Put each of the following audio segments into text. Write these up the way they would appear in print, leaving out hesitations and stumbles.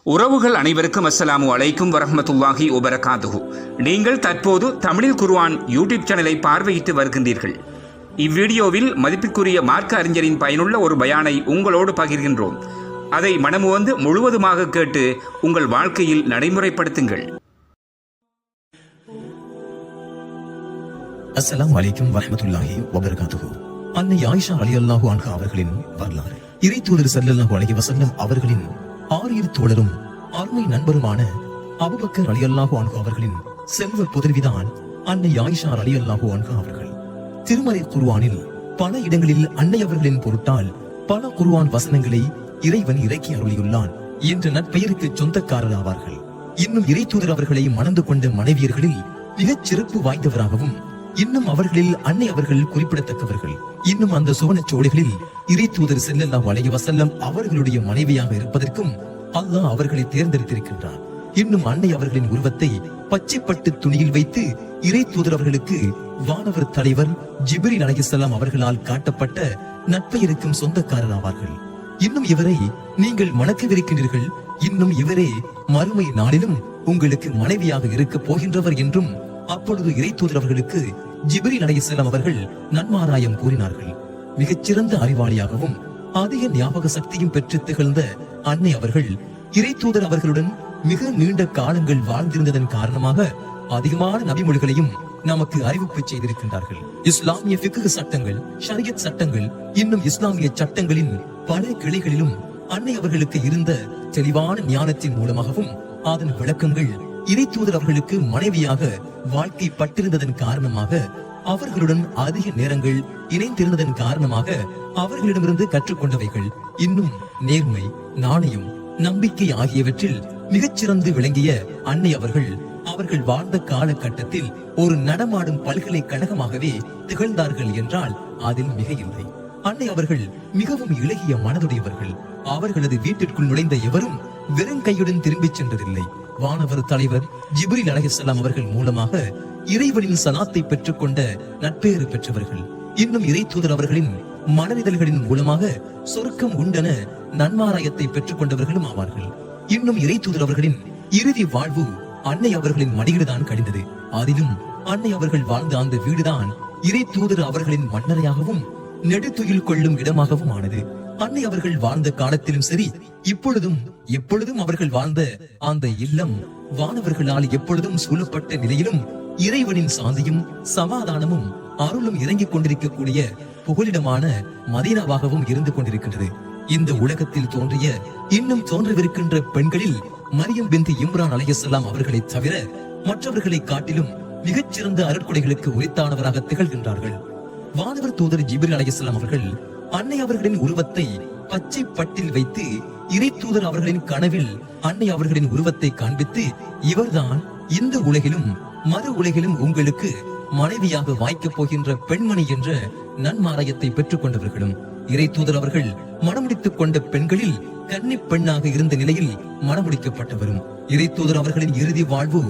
உறவுகள் அனைவருக்கும் அஸ்ஸலாமு அலைக்கும் வரஹ்மத்துல்லாஹி வபரகாத்துஹு. நீங்கள் தற்போது தமிழில் குர்ஆன் யூடியூப் சேனலை பார்வையிட்டு வருகின்றீர்கள். இவ்வீடியோவில் மதிப்பிற்குரிய மார்க்க அறிஞரின் பயனுள்ள ஒரு பயானை உங்களோடு பகிர்கின்றோம். அதை மனமுவந்து முழுவதுமாக கேட்டு உங்கள் வாழ்க்கையில் நடைமுறைப்படுத்துங்கள். அஸ்ஸலாமு அலைக்கும் வரஹ்மத்துல்லாஹி வபரகாத்துஹு. அன்னை ஆயிஷா ரலியல்லாஹு அன்ஹா அவர்களின் வரலாறு. இறை தூதர் ஸல்லல்லாஹு அலைஹி வஸல்லம் அவர்களின் ஆரியர் தோழரும் அருமை நண்பருமான அபூபக்கர் ரலியல்லாஹு அன்ஹு அவர்களின் செல்வ புதல்விதான் அன்னை ஆயிஷா ரலியல்லாஹு அன்ஹா அவர்கள். திருமறை குர்ஆனில் பல இடங்களில் அன்னை அவர்களின் பொருட்டால் பல குர்ஆன் வசனங்களை இறைவன் இறக்கி அருளியுள்ளான் என்ற நற்பெயருக்கு சொந்தக்காரர் ஆவார்கள். இன்னும் இறை தூதர் அவர்களை மணந்து கொண்ட மனைவியர்களில் மிகச் சிறப்பு வாய்ந்தவராகவும் இன்னும் அவர்களில் அன்னை அவர்கள் குறிப்பிடத்தக்கவர்கள். இன்னும் அந்த சுவனச்சோலைகளில் இறை தூதர் ஸல்லல்லாஹு அலைஹி வஸல்லம் அவர்களுடைய மனைவியாக இருப்பதற்கும் அல்லாஹ் அவர்களை தேர்ந்தெடுத்திருக்கின்றார். இன்னும் அன்னை அவர்களின் உருவத்தை பச்சைப்பட்டு துணியில் வைத்து இறை தூதர் அவர்களுக்கு வானவர் தலைவர் ஜிப்ரீல் அலைஹிஸ்ஸலாம் அவர்களால் காட்டப்பட்ட நற்பெயருக்கும் சொந்தக்காரர் ஆவார்கள். இன்னும் இவரை நீங்கள் மணக்கவிருக்கின்றீர்கள், இன்னும் இவரே மறுமை நாளிலும் உங்களுக்கு மனைவியாக இருக்க போகின்றவர் என்றும் அப்பொழுது இறை தூதர் அவர்களுக்கு ஜிப்ரீல் அலைஹிஸ்ஸலாம் அவர்கள் நன்மாராயம் கூறினார்கள். மிகச்சிறந்த அறிவாளியாகவும் அதிக ஞாபக சக்தியும் பெற்று திகழ்ந்த அன்னை அவர்கள் இறை தூதர் அவர்களுடன் மிக நீண்ட காலங்கள் வாழ்ந்திருந்ததன் காரணமாக அதிகமான நபிமொழிகளையும் நமக்கு அறிவிப்பு செய்திருக்கின்றார்கள். இஸ்லாமிய ஃபிக்ஹ் சட்டங்கள், ஷரியத் சட்டங்கள், இன்னும் இஸ்லாமிய சட்டங்களின் பல கிளைகளிலும் அன்னை அவர்களுக்கு இருந்த தெளிவான ஞானத்தின் மூலமாகவும் அதன் விளக்கங்கள் இறை தூதர் அவர்களுக்கு மனைவியாக வாழ்க்கை பட்டிருந்ததன் காரணமாக அவர்களுடன் அதிக நேரங்கள் இணைந்திருந்ததன் காரணமாக அவர்களிடமிருந்து கற்றுக்கொண்டவைகள் இன்னும் நேர்மை, நாணயம், நம்பிக்கை ஆகியவற்றில் மிகச்சிறந்து விளங்கிய அன்னை அவர்கள் வாழ்ந்த காலகட்டத்தில் ஒரு நடமாடும் பல்கலைக்கழகமாகவே திகழ்ந்தார்கள் என்றால் அதில் மிக இல்லை. அன்னை அவர்கள் மிகவும் இளகிய மனதுடையவர்கள். அவர்களது வீட்டிற்குள் நுழைந்த எவரும் வெறும் கையுடன் திரும்பிச் சென்றதில்லை. வானவர் தலைவர் ஜிப்ரீல் அலைஹிஸ்ஸலாம் அவர்கள் மூலமாக இறைவனின் சலாத்தை பெற்றுக் கொண்ட நட்பேறு பெற்றவர்கள். இன்னும் இறை தூதர் அவர்களின் மனநிதழ்களின் மூலமாக சொர்க்கம் உண்டென நன்மாராயத்தை பெற்றுக் கொண்டவர்களும் ஆவார்கள். இன்னும் இறை தூதர் அவர்களின் இறுதி வாழ்வு அன்னை அவர்களின் மடியில்தான் கழிந்தது. அதிலும் அன்னை அவர்கள் வாழ்ந்த அந்த வீடுதான் இறை தூதர் அவர்களின் மன்னரையாகவும் நெடுத்துயில் கொள்ளும் இடமாகவும் ஆனது. அன்னை அவர்கள் வாழ்ந்த காலத்திலும் சரி, இப்பொழுதும் எப்பொழுதும் அவர்கள் வாழ்ந்த அந்த இல்லம் வானவர்களால் எப்பொழுதும் சூழப்பட்ட நிலையிலும் இறைவனின் சாந்தியும் சமாதானமும் அருளும் இறங்கிக் கொண்டிருக்கக்கூடிய புகலிடமான மதீனாவாகவும் இருந்து கொண்டிருக்கின்றது. இந்த உலகத்தில் தோன்றிய இன்னும் தோன்றவிருக்கின்ற பெண்களில் மரியம் பின்த் இம்ரான் அலைஹிஸ்ஸலாம் அவர்களை தவிர மற்றவர்களை காட்டிலும் மிகச்சிறந்த அருட்கொடைகளுக்கு உரித்தானவராக திகழ்கின்றார்கள். வானவர் தூதர் ஜிப்ரீல் அலைஹிஸ்ஸலாம் அவர்கள் அன்னை அவர்களின் உருவத்தை பச்சை பட்டில் வைத்து இறை தூதர் அவர்களின் கனவில் அன்னை அவர்களின் உருவத்தை காண்பித்து, இவர்தான் இந்த உலகிலும் மறு உலகிலும் உங்களுக்கு மனைவியாக வாய்க்கப் போகின்ற பெண்மணி என்ற நன்மாராயத்தை பெற்றுக் கொண்டவர்களும் இறை தூதர் அவர்கள் மணமுடித்துக் கொண்ட பெண்களில் கன்னி பெண்ணாக இருந்த நிலையில் மணமுடிக்கப்பட்டவரும் இறை தூதர் அவர்களின் இறுதி வாழ்வு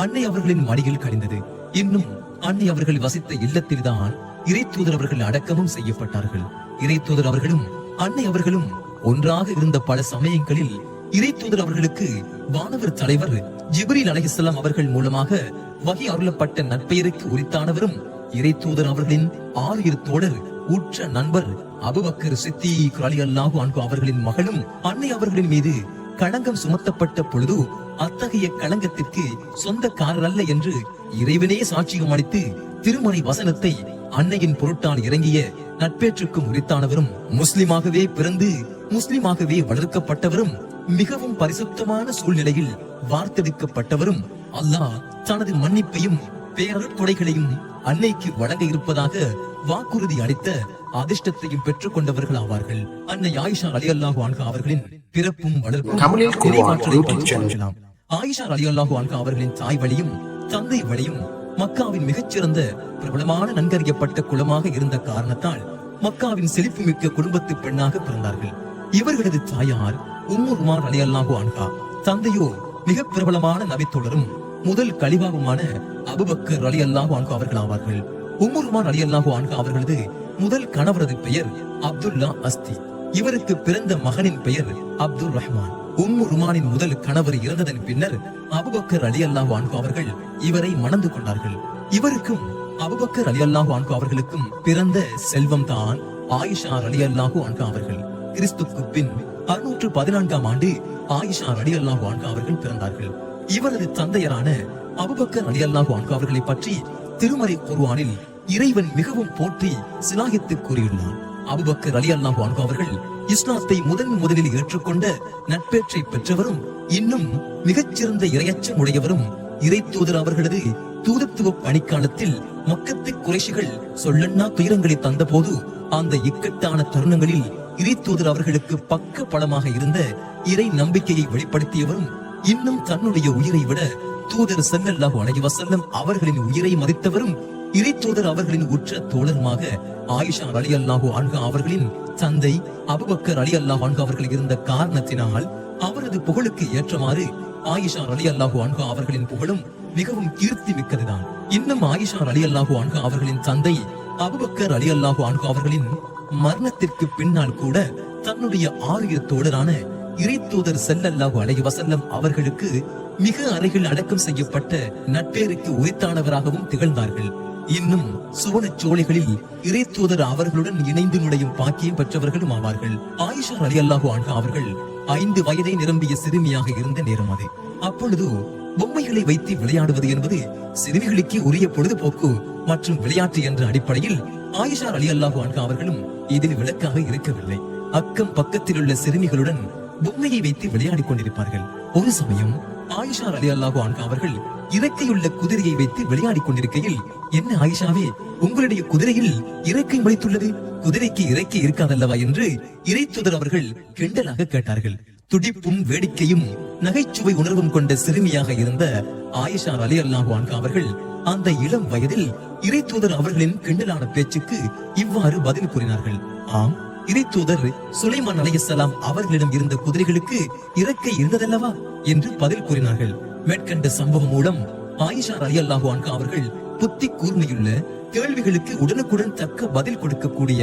அன்னை அவர்களின் மடியில் கழிந்தது. இன்னும் அன்னை அவர்கள் வசித்த இல்லத்தில்தான் இறை தூதர் அவர்கள் அடக்கமும் செய்யப்பட்டார்கள். இறை தூதர் அவர்களும் அன்னை அவர்களும் ஒன்றாக இருந்த பல சமயங்களில் இறை தூதர் அவர்களுக்கு வானவர் தலைவர் ஜிப்ரீல் அலைஹிஸ்ஸலாம் அவர்கள் மூலமாக வகை அருளப்பட்ட நற்பெயருக்கு உரித்தானவரும் இறை தூதர் அவர்களின் ஆரியர் தோழர் உற்ற நண்பர் அபூபக்கர் சித்தீக் ரலியல்லாஹு அன்ஹு அவர்களின் மகளும் அன்னை அவர்களின் மீது களங்கம் சுமத்தப்பட்ட பொழுது அத்தகைய களங்கத்திற்கு சொந்தக்காரர் அல்ல என்று இறைவனே சாட்சியம் அளித்து திருமறை வசனத்தை அன்னையின் பொருட்டால் இறங்கிய நட்பேற்றுக்கும் உரித்தானவரும் முஸ்லிமாகவே பிறந்து முஸ்லிமாகவே வளர்க்கப்பட்டவரும் மிகவும் பரிசுத்தமான சூழ்நிலையில் வார்த்தெடுக்கப்பட்டவரும் அல்லாஹ் தனது மன்னிப்பையும் பேரருட்கொடைகளையும் அன்னைக்கு வழங்க இருப்பதாக வாக்குறுதி அளித்த அதிர்ஷ்டத்தையும் பெற்றுக் கொண்டவர்கள் ஆவார்கள். அன்னை ஆயிஷா ரலியல்லாஹு அன்ஹா அவர்களின் பிறப்பும் வளர்ப்பும் ஆயிஷா ரலியல்லாஹு அன்ஹா அவர்களின் தாய் வழியும் தந்தை வழியும் மக்காவின் மிகச்சிறந்த பிரபலமான நன்கறியப்பட்ட குலமாக இருந்த காரணத்தால் மக்காவின் செழிப்புமிக்க குடும்பத்து பெண்ணாக பிறந்தார்கள். இவர்களது தாயார் உம்மு ருமான் ரலியல்லாஹு அன்ஹா, தந்தையோ மிக பிரபலமான நபித்தோழரும் முதல் கலிபாவுமான அபூபக்கர் ரலியல்லாஹு அன்ஹு அவர்கள் ஆவார்கள். உம்மு ருமான் ரலியல்லாஹு அன்ஹா அவர்களது முதல் கணவரது பெயர் அப்துல்லா அஸ்தி. இவருக்கு பிறந்த மகனின் பெயர் அப்துல் ரஹ்மான். ருமானின் முதல் கணவர் இறந்ததன் பின்னர் அபூபக்கர் ரலியல்லாஹு அன்ஹு அவர்கள் இவரை மணந்து கொண்டார்கள். இவருக்கும் அபூபக்கர் ரலியல்லாஹு அன்ஹு அவர்களுக்கும் பிறந்த செல்வம் தான் ஆயிஷா ரலியல்லாஹு அன்ஹா அவர்கள். கிறிஸ்துவுக்கு பின் 614ஆம் ஆண்டு ஆயிஷா ரலியல்லாஹு அன்ஹா அவர்கள் பிறந்தார்கள். இவரது தந்தையரான அபூபக்கர் ரலியல்லாஹு அன்ஹு அவர்களை பற்றி திருமறை குர்ஆனில் இறைவன் மிகவும் போற்றி சிலாகித்து கூறியுள்ளார். அபூபக்கர் ரலியல்லாஹு அன்ஹு அவர்கள் இஸ்லாத்தை முதலில் ஏற்றுக்கொண்ட நட்பேற்றை பெற்றவரும் இன்னும் மிகச்சிறந்த இரையச்சம் உடையவரும் இறை தூதர் அவர்களது தூதத்துவ பணிக்காலத்தில் மக்கத்து குறைஷிகள் சொல்லன்னா துயரங்களை தந்த போது அந்த இக்கட்டான தருணங்களில் இறை தூதர் அவர்களுக்கு பக்க பலமாக இருந்த இறை நம்பிக்கையை வெளிப்படுத்தியவரும் இன்னும் தன்னுடைய உயிரை விட தூதர் ஸல்லல்லாஹு அலைஹி வஸல்லம் அவர்களின் உயிரை மதித்தவரும் இறை தூதர் அவர்களின் உற்ற தோழருமாக ஆயிஷா ரலியல்லாஹு அன்ஹா அவர்களின் தந்தை அபூபக்கர் ரலியல்லாஹு அன்ஹு அவர்கள் இருந்த காரணத்தினால் அவரது புகழுக்கு ஏற்றமாறு ஆயிஷா ரலியல்லாஹு அன்ஹா அவர்களின் புகழும் மிகவும் கீர்த்தி மிக்கதுதான். இன்னும் ஆயிஷா ரலியல்லாஹு அன்ஹா அவர்களின் தந்தை அபூபக்கர் ரலியல்லாஹு அன்ஹு அவர்களின் மரணத்திற்கு பின்னால் கூட தன்னுடைய ஆரிய தோழரான இறை தூதர் ஸல்லல்லாஹு அலைஹி வஸல்லம் அவர்களுக்கு மிக அருகில் அடக்கம் செய்யப்பட்ட நட்பேருக்கு உரித்தானவராகவும் திகழ்ந்தார்கள். இன்னும் சுவனச் சோலைகளில் இறை தூதர் அவர்களுடன் இணைந்து நுழையும் பாக்கியம் பெற்றவர்களும் ஆவார்கள். ஆயிஷா ரலியல்லாஹு அன்ஹா அவர்கள் 5 வயதை நிரம்பிய சிறுமியாக இருந்த நேரம் அது. அப்பொழுது பொம்மைகளை வைத்து விளையாடுவது என்பது சிறுமிகளுக்கு உரிய பொழுதுபோக்கு மற்றும் விளையாட்டு என்ற அடிப்படையில் ஆயிஷா ரலியல்லாஹு அன்ஹா அவர்களும் இதில் விளக்காக இருக்கவில்லை. அக்கம் பக்கத்தில் உள்ள சிறுமிகளுடன் பொம்மையை வைத்து விளையாடிக் கொண்டிருப்பார்கள். ஒரு சமயம் ஆயிஷா ரலியல்லாஹு அன்ஹா அவர்கள் இறக்கையுள்ள குதிரையை வைத்து விளையாடிக் கொண்டிருக்கையில், என்ன ஆயிஷாவே, உங்களுடைய குதிரையில் இறக்கை முளைத்துள்ளது, குதிரைக்கு இறக்கை இருக்காதல்லவா என்று இறை தூதர் அவர்கள் கிண்டலாக கேட்டார்கள். துடிப்பும் வேடிக்கையும் நகைச்சுவை உணர்வும் கொண்ட சிறுமியாக இருந்த ஆயிஷா ரலியல்லாஹு அன்ஹா அவர்கள் அந்த இளம் வயதில் இறை தூதர் அவர்களின் கிண்டலான பேச்சுக்கு இவ்வாறு பதில் கூறினார்கள். ஆம், இறை தூதர் சுலைமான் அலைஹிஸ்ஸலாம் அவர்களிடம் இருந்த குதிரைகளுக்கு இறக்கை இருந்ததல்லவா என்று பதில் கூறினார்கள். மேற்கண்ட சம்பவம் மூலம் ஆயிஷா ரலியல்லாஹு அன்ஹா அவர்கள் புத்தி கூர்மையுள்ள, கேள்விகளுக்கு உடனுக்குடன் தக்க பதில் கொடுக்கக்கூடிய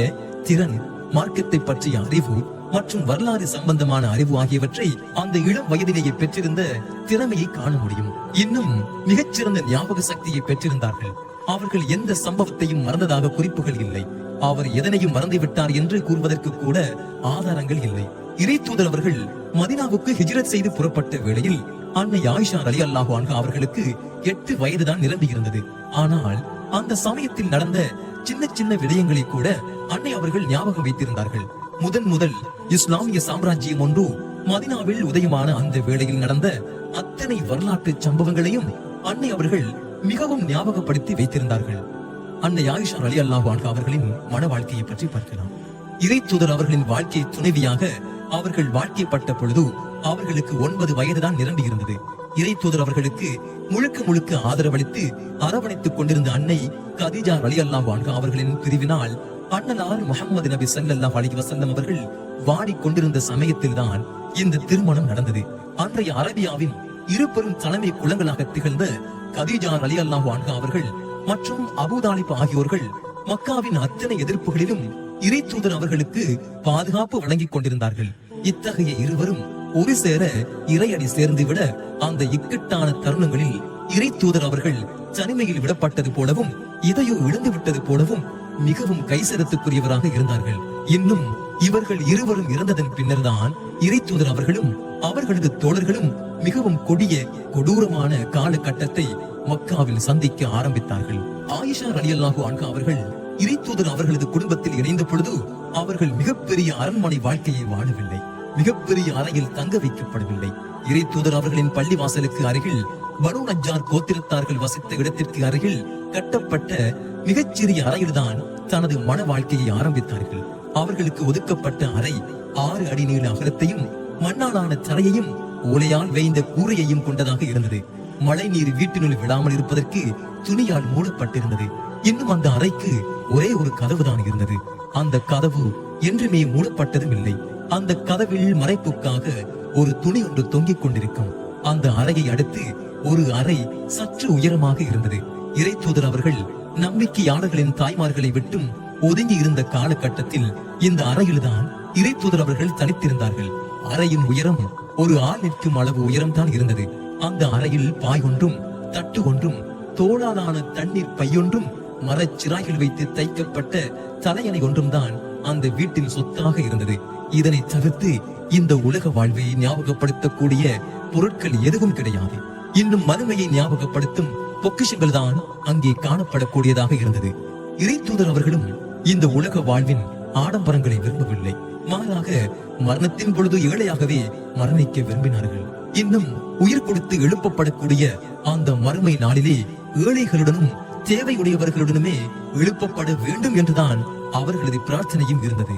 திறன், மார்க்கத்தை பற்றிய அறிவு மற்றும் வரலாறு சம்பந்தமான அறிவு ஆகியவற்றை அந்த இளம் வயதிலேயே பெற்றிருந்த திறமையை காண முடியும். இன்னும் மிகச்சிறந்த ஞாபக சக்தியை பெற்றிருந்தார்கள். அவர்கள் எந்த சம்பவத்தையும் மறந்ததாக குறிப்புகள் இல்லை. அவர் எதனையும் மறந்துவிட்டார் என்று கூறுவதற்கு கூட ஆதாரங்கள் இல்லை. இறை தூதர் அவர்கள் மதீனாவுக்கு ஹிஜ்ரத் செய்து புறப்பட்ட வேளையில் அன்னை ஆயிஷா ரலியல்லாஹு அன்ஹா அவர்களுக்கு 8 வயதுதான் நிரம்பி இருந்தது. ஆனால் அந்த சமயத்தில் நடந்த சின்ன சின்ன விடயங்களை கூட அன்னை அவர்கள் ஞாபகம் வைத்திருந்தார்கள். முதல் இஸ்லாமிய சாம்ராஜ்யம் ஒன்று மதீனாவில் உதயமான அந்த வேளையில் நடந்த அத்தனை வரலாற்று சம்பவங்களையும் அன்னை அவர்கள் மிகவும் ஞாபகப்படுத்தி வைத்திருந்தார்கள். அன்னை ஆயிஷா ரலியல்லாஹு அன்ஹா அவர்களின் மன வாழ்க்கையை பற்றி பார்க்கலாம். இறை தூதர் அவர்களின் வாழ்க்கை துணைவியாக அவர்கள் வாழ்க்கைப்பட்ட பொழுது அவர்களுக்கு 9 வயதுதான் நிரம்பி இருந்தது. இறை தூதர் அவர்களுக்கு முழுக்க ஆதரவளித்து அரவணைத்துக் கொண்டிருந்த அன்னை கதீஜா ரலியல்லாஹு அன்ஹா அவர்களின் பிரிவினால் அண்ணலார் முஹம்மது நபி ஸல்லல்லாஹு அலைஹி வஸல்லம் அவர்கள் வாடிக்கொண்டிருந்த சமயத்தில் தான் இந்த திருமணம் நடந்தது. அன்றைய அரபியாவின் 2 பெரும் தலைமை குலங்களாக திகழ்ந்த கதீஜா ரலியல்லாஹு அன்ஹா அவர்கள் மற்றும் அபூ தாலிப் ஆகியோர்கள் மக்காவின் அத்தனை எதிர்ப்புகளிலும் இறை தூதர் அவர்களுக்கு பாதுகாப்பு வழங்கிக் கொண்டிருந்தார்கள். இத்தகைய இருவரும் ஒரு சேர இறையடி சேர்ந்துவிட அந்த இக்கட்டான தருணங்களில் இறை தூதர் அவர்கள் தனிமையில் விடப்பட்டது போலவும் இதையோ இழந்து விட்டது போலவும் மிகவும் கைசரத்துக்குரியவராக இருந்தார்கள். இன்னும் இவர்கள் இருவரும் இறந்ததன் பின்னர் தான் இறை தூதர் அவர்களும் அவர்களது தோழர்களும் மிகவும் கொடூரமான காலகட்டத்தை மக்காவில் சந்திக்க ஆரம்பித்தார்கள். ஆயிஷா ரலியல்லாஹு அன்ஹா அவர்கள் இறை தூதர் அவர்களது குடும்பத்தில் இணைந்த பொழுது அவர்கள் மிகப்பெரிய அரண்மனை வாழ்க்கையை வாழவில்லை. மிகப்பெரிய அறையில் தங்க வைக்கப்படவில்லை. இறை தூதர் அவர்களின் பள்ளிவாசலுக்கு அருகில் பனு நஜ்ஜார் கோத்திரத்தார்கள் வசித்த இடத்திற்கு அருகில் கட்டப்பட்ட மிகச்சிறிய அறையில்தான் தனது மன வாழ்க்கையை ஆரம்பித்தார்கள். அவர்களுக்கு ஒதுக்கப்பட்ட அறை 6 அடி நீள அகலத்தையும் மண்ணாலான தரையையும் ஓலையால் வேய்ந்த கூரையையும் கொண்டதாக இருந்தது. மழை நீர் வீட்டினுள் விடாமல் இருப்பதற்கு துணியால் மூடப்பட்டிருந்தது. இன்னும் அந்த அறைக்கு ஒரே ஒரு கதவுதான் இருந்தது. அந்த கதவு என்றுமே மூடப்பட்டதும் இல்லை. அந்த கதவில் மறைப்புக்காக ஒரு துணி ஒன்று தொங்கிக் கொண்டிருக்கும். அந்த அறையை அடுத்து ஒரு அறை சற்று உயரமாக இருந்தது. இறை தூதர் அவர்கள் நம்பிக்கையாளர்களின் தாய்மார்களை விட்டும் ஒதுங்கி இருந்த காலகட்டத்தில் இந்த அறையில்தான் இறை தூதர் அவர்கள் தனித்திருந்தார்கள். அறையின் உயரம் ஒரு ஆள் நிற்கும் அளவு உயரம்தான் இருந்தது. அந்த அறையில் பாய் ஒன்றும், தட்டு ஒன்றும், தோளாலான தண்ணீர் பையொன்றும், மரச்சிராய்கள் வைத்து தைக்கப்பட்ட தலையணை ஒன்றும் தான் அந்த வீட்டின் சொத்தாக இருந்தது. இதனை தவிர்த்து இந்த உலக வாழ்வை ஞாபகப்படுத்தக்கூடிய பொருட்கள் எதுவும் கிடையாது. இன்னும் மறுமையை ஞாபகப்படுத்தும் பொக்கிஷங்கள் தான் அங்கே காணப்படக்கூடியதாக இருந்தது. இறைத்தூதர் அவர்களும் இந்த உலக வாழ்வின் ஆடம்பரங்களை விரும்பவில்லை. மாறாக மரணத்தின் பொழுது ஏழையாகவே மரணிக்க விரும்பினார்கள். இன்னும் உயிர் கொடுத்து எழுப்பப்படக்கூடிய அந்த மறுமை நாளிலே ஏழைகளுடனும் தேவையுடையவர்களுடனுமே எழுப்பப்பட வேண்டும் என்றுதான் அவர்களது பிரார்த்தனையும் இருந்தது.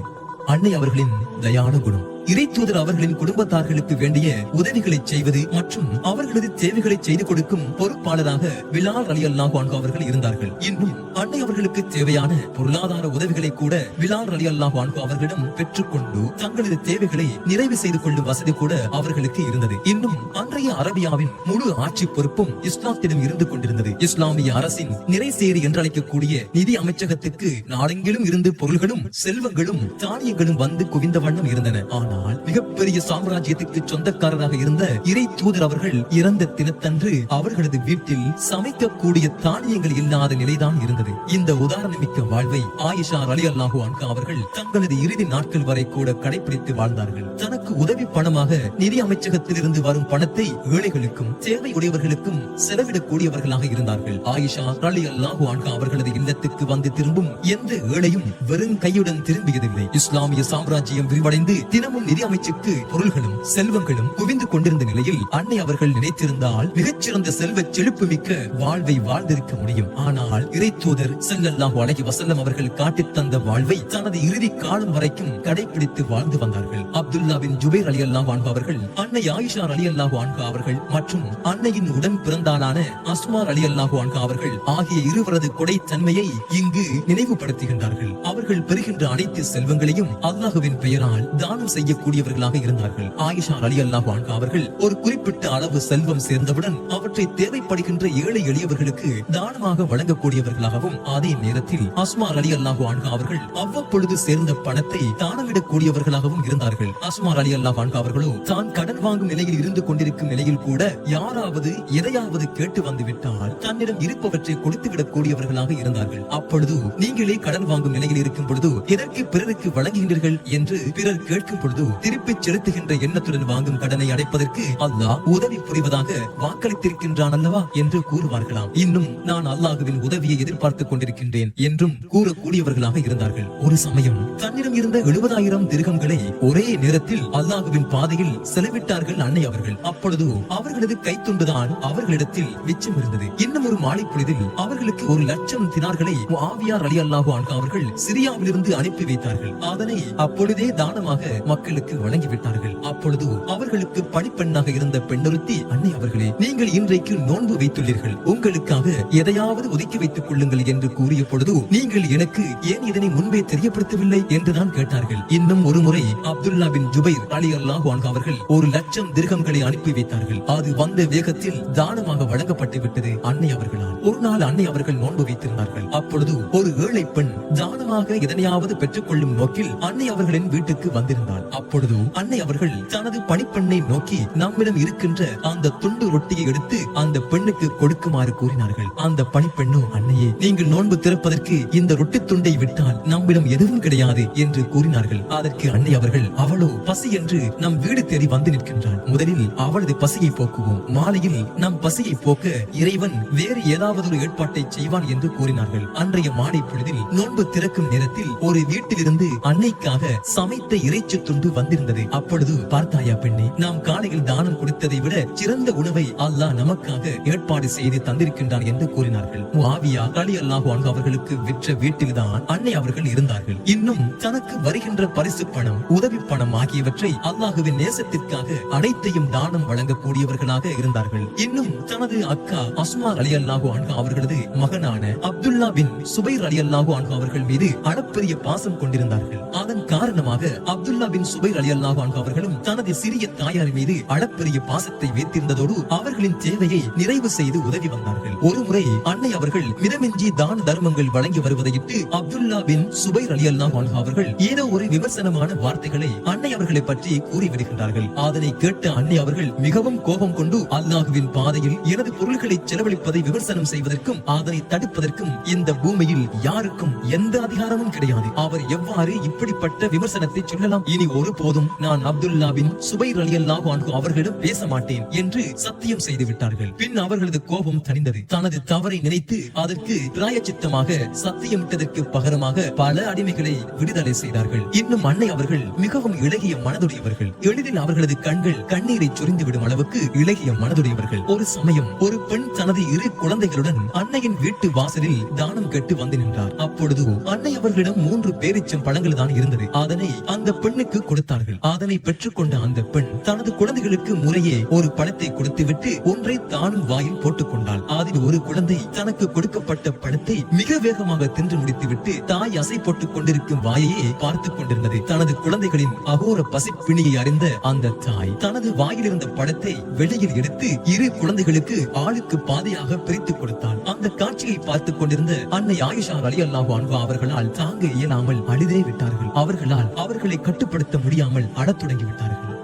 அன்னை அவர்களின் தயான குணம், இறைத்தூதர் அவர்களின் குடும்பத்தார்களுக்கு வேண்டிய உதவிகளை செய்வது மற்றும் அவர்களது தேவைகளை செய்து கொடுக்கும் பொறுப்பாளராக பிலால் ரலியல்லாஹு அன்ஹு அவர்கள் இருந்தார்கள். இன்னும் அன்னை அவர்களுக்கு தேவையான பொருளாதார உதவிகளை கூட பிலால் ரலியல்லாஹு அன்ஹு அவர்களிடம் பெற்றுக்கொண்டு தங்களது தேவைகளை நிறைவு செய்து கொள்ளும் வசதி கூட அவர்களுக்கு இருந்தது. இன்னும் அன்றைய அரபியாவின் முழு ஆட்சி பொறுப்பும் இஸ்லாத்திடம் இருந்து கொண்டிருந்தது. இஸ்லாமிய அரசின் நிறைசேரி என்று அழைக்கக்கூடிய நிதி அமைச்சகத்துக்கு நாடெங்கிலும் இருந்து பொருள்களும் செல்வங்களும் தானியங்களும் வந்து குவிந்த வண்ணம் இருந்தன. ஆனால் மிகப்பெரிய சாம்ராஜ்யத்துக்கு சொந்தக்காரராக இருந்த இறை தூதர் அவர்கள் இறந்த தினத்தன்று அவர்களது வீட்டில் சமைக்கக்கூடிய தானியங்கள் இல்லாத நிலைதான் இருந்தது. இந்த உதாரணமிக்க வாழ்வை ஆயிஷா ரலியல்லாஹு அன்ஹா அவர்கள் தங்களது இறுதி நாட்கள் வரை கூட கடைபிடித்து வாழ்ந்தார்கள். தனக்கு உதவி பணமாக நிதி அமைச்சகத்தில் இருந்து வரும் பணத்தை ஏழைகளுக்கும் தேவையுடையவர்களுக்கும் செலவிடக்கூடியவர்களாக இருந்தார்கள். ஆயிஷா ரலியல்லாஹு அன்ஹா அவர்களது இல்லத்துக்கு வந்து திரும்பும் எந்த ஏழையும் வெறும் கையுடன் திரும்பியதில்லை. இஸ்லாமிய சாம்ராஜ்யம் விரிவடைந்து தினமும் நிதி அமைச்சுக்கு பொருள்களும் செல்வங்களும் குவிந்து கொண்டிருந்த நிலையில் அன்னை அவர்கள் நினைத்திருந்தால் மிகச்சிறந்த செல்வ செழிப்பு மிக்க வாழ்வை வாழ்ந்திருக்க முடியும். ஆனால் இறை தூதர் ஸல்லல்லாஹு அலைஹி வஸல்லம் அவர்கள் காட்டித் தந்த வாழ்வை தனது இறுதி காலம் வரைக்கும் கடைபிடித்து வாழ்ந்து வந்தார்கள். அப்துல்லா பின் ஜுபைர் ரலியல்லாஹு அன்ஹு அவர்கள், அன்னை ஆயிஷா ரலியல்லாஹு அன்ஹா அவர்கள் மற்றும் அன்னையின் உடன் பிறந்தாளான அஸ்மா ரலியல்லாஹு அன்ஹா அவர்கள் ஆகிய இருவரது கொடை தன்மையை இங்கு நினைவுபடுத்துகின்றார்கள். அவர்கள் பெறுகின்ற அனைத்து செல்வங்களையும் அல்லாஹ்வின் பெயரால் தானம் செய்யக்கூடியவர்களாக இருந்தார்கள். ஆயிஷா ரலியல்லாஹு அன்ஹா அவர்கள் ஒரு குறிப்பிட்ட அளவு செல்வம் சேர்ந்தவுடன் அவற்றை தேவைப்படுகின்ற ஏழை எளியவர்களுக்கு தானமாக வழங்கக்கூடியவர்களாகவும், அதே நேரத்தில் அஸ்மா ரலியல்லாஹு அன்ஹா அவர்கள் அவ்வப்பொழுது சேர்ந்த பணத்தை தானமிடக்கூடியவர்களாகவும் இருந்தார்கள். அஸ்மா ரலியல்லாஹு அன்ஹா அவர்களோ தான் கடன் வாங்கும் நிலையில் இருந்து கொண்டிருக்கும் நிலையில் கூட யாராவது எதையாவது கேட்டு வந்துவிட்டால் தன்னிடம் இருப்பவற்றை கொடுத்து விடக்கூடியவர்களாக இருந்தார்கள். அப்பொழுது நீங்களே கடன் வாங்கும் நிலையில் இருக்கும் பொழுது எதற்கு பிறருக்கு வழங்குகின்றீர்கள் என்று பிறர் கேட்கும் பொழுது திருப்பி செலுத்துகின்ற எண்ணத்துடன் வாங்கும் கடனை அடைப்பதற்கு அல்லாஹ் உதவி புரிவதாக வாக்களித்திருக்கின்றான் அல்லவா என்று கூறுவார்களாம். இன்னும் நான் அல்லாஹ்வின் உதவியை எதிர்பார்த்துக் கொண்டிருக்கின்றேன் என்றும் கூறக்கூடியவர்களாக இருந்தார்கள். ஒரு சமயம் தன்னிடம் இருந்த 70,000 திர்ஹம்களை ஒரே நேரத்தில் அல்லாஹ்வின் பாதையில் செலவிட்டார்கள் அன்னை அவர்கள். அப்பொழுது அவர்களது கைத்துண்டுதான் அவர்களிடத்தில் மிச்சம் இருந்தது. இன்னும் ஒரு மாலை பொழுதில் அவர்களுக்கு 1,00,000 தினார்களை முஆவியா ரலியல்லாஹு அன்ஹு அவர்கள் சிரியாவிலிருந்து அனுப்பி வைத்தார்கள். அதனை அப்பொழுதே தானமாக மக்களுக்கு வழங்கிவிட்டார்கள். அப்பொழுது அவர்களுக்கு பணிப்பெண்ணாக இருந்த பெண்ணொருத்தி, அன்னை அவர்களே, நீங்கள் இன்றைக்கு நோன்பு வைத்துள்ளீர்கள், உங்களுக்காக எதையாவது ஒதுக்கி வைத்துக் கொள்ளுங்கள் என்று கூறிய பொழுது நீங்கள் எனக்கு ஏன் இதனை முன்பே தெரியப்படுத்தவில்லை என்றுதான் கேட்டார்கள். இன்னும் ஒரு முறை அப்துல்லா பின் ஜுபைர் ரலியல்லாஹு அன்ஹு அவர்கள் 1,00,000 திர்ஹம்களை அனுப்பி வைத்தார்கள். அது வந்த வேகத்தில் தானமாக வழங்கப்பட்டு விட்டது அன்னை அவர்களால். ஒரு நாள் அன்னை அவர்கள் நோன்பு வைத்திருந்தார்கள். அப்பொழுது ஒரு ஏழை பெண் தானமாக எதனையாவது பெற்றுக் கொள்ளும் நோக்கில் அன்னை அவர்களின் வீட்டுக்கு வந்திருந்தாள். அப்பொழுது அன்னை அவர்கள் தனது பணிப்பெண்ணை நோக்கி நம்மிடம் இருக்கின்ற அந்த துண்டு ரொட்டியை எடுத்து அந்த பெண்ணுக்கு கொடுக்குமாறு கூறினார்கள். அந்த பணிப்பெண்ணோ, அன்னையே, நீங்கள் நோன்பு திறப்பதற்கு இந்த ரொட்டி துண்டை விட்டால் நம்மிடம் எதுவும் கிடையாது என்று கூறினார்கள். அதற்கு அன்னை அவர்கள், அவளோ பசி என்று நம் வீடு தேடி வந்து நிற்கின்றான், முதலில் அவளது பசியை போக்குவோம், மாலையில் நம் பசியை போக்க இறைவன் வேறு ஏதாவது ஒரு ஏற்பாட்டை செய்வான் என்று கூறினார்கள். அன்றைய மாலை பொழுதில் நோன்பு திறக்கும் நேரத்தில் ஒரு வீட்டிலிருந்து அன்னைக்காக சமைத்த இறைச்சி துண்டு வந்திருந்தது. அப்பொழுது, பார்த்தாயா பெண்ணே, நாம் காலையில் தானம் கொடுத்ததை விட சிறந்த உணவை அல்லாஹ் நமக்காக ஏற்பாடு செய்து தந்திருக்கின்றார் என்று கூறினார்கள். முஆவியா ரலியல்லாஹு அன்ஹு அவர்களுக்கு விற்ற வீட்டில்தான் அன்னை அவர்கள் இருந்தார்கள். இன்னும் தனக்கு வருகின்ற பரிசு பணம், உதவி பணம் ஆகியவற்றை அல்லாஹ்வின் நேசத்திற்காக அனைத்தையும் தானம் வழங்கக்கூடியவர்களாக இருந்தார்கள். இன்னும் தனது அக்கா அஸ்மா ரலியல்லாஹு அன்ஹா அவர்களது மகனான அப்துல்லா பின் சுபைர் ரலியல்லாஹு அன்ஹு அவர்கள் மீது அளப்பரிய பாசம் கொண்டிருந்தார்கள். அதன் காரணமாக அப்துல்லா பின் சுபைர் ரலியல்லாஹு அன்ஹு அவர்களும் தனது சிறிய தாயார் மீது அளப்பரிய பாசத்தை வைத்திருந்ததோடு அவர்களின் தேவையை நிறைவு செய்து உதவி வந்தார்கள். ஒருமுறை அன்னை அவர்கள் மிதமின்றி தான தர்மங்கள் வழங்கி வருவதையிட்டு அப்துல்லா பின் சுபைர் ரலியல்லாஹு அன்ஹு அவர்கள் ஏதோ ஒரு விமர்சனமான வார்த்தைகளை அன்னை அவர்களை பற்றி கூறிவிடுகின்றார்கள். அதனை கேட்ட அன்னை அவர்கள் மிகவும் கோபம் கொண்டு அல்லாஹுவின் பாதையில் எனது பொருள்களை செலவழிப்பதை விமர்சனம் செய்வதற்கும் அதனை தடுப்பதற்கும் இந்த பூமியில் யாருக்கும் எந்த அதிகாரமும் கிடையாது. அவர் எவ்வாறு இப்படிப்பட்ட விமர்சனத்தை சொல்லலாம்? இனி ஒருபோதும் நான் அப்துல்லா பின் சுபைர் ரலியல்லாஹு அன்ஹு அவர்களிடம் பேச மாட்டேன் என்று சத்தியம் செய்து விட்டார்கள். பின் அவர்களது கோபம் தணிந்தது. தனது தவறை நினைத்து அதற்கு பிராயச்சித்தமாக சத்தியமிட்டதற்கு பகரமாக பல அடிமைகளை விடுதலை செய்தார்கள். இன்னும் அன்னை அவர்கள் மிகவும் இளகிய மனதுடையவர்கள். எளிதில் அவர்களது கண்கள் கண்ணீரை சொரிந்து விடும் அளவுக்கு இளகிய மனதுடையவர்கள். ஒரு சமயம் ஒரு பெண் தனது 2 குழந்தைகளுடன் அன்னையின் வீட்டு வாசலில் தானம் கேட்டு வந்து நின்றார். அப்பொழுது அன்னை அவர்களிடம் 3 பேரிச்சம் பழங்கள் தான் இருந்தது. அதனை அந்த பெண்ணுக்கு கொடுத்தார்கள். அதனை பெற்றுக்கொண்ட அந்த பெண் தனது குழந்தைகளுக்கு முறையே ஒரு பழத்தை கொடுத்துவிட்டு ஒன்றை தானும் வாயில் போட்டுக் கொண்டாள். அதில் ஒரு குழந்தை தனக்கு கொடுக்கப்பட்ட பழத்தை மிக வேகமாக தின்று முடித்துவிட்டு தாய் அசை போட்டுக் கொண்டிருக்கும் வாயையே பார்த்துக் கொண்டிருந்தது. தனது குழந்தைகளின் அகோர பசிப்பிணியை அறிந்த அந்த தாய் தனது வாயில் இருந்த பழத்தை வெளியில் எடுத்து 2 குழந்தைகளுக்கு ஆளுக்கு பாதியாக பிரித்துக் கொடுத்தாள். அந்த காட்சியை பார்த்துக் கொண்டிருந்த அன்னை ஆயிஷா ரலியல்லாஹு அன்ஹா அவர்களால் தாங்க இயலாமல் அழுதே விட்டார்கள். அவர்களால் அவர்களை கட்டுப்படுத்த முடியாமல் அழத் தொடங்கி விட்டார்கள்.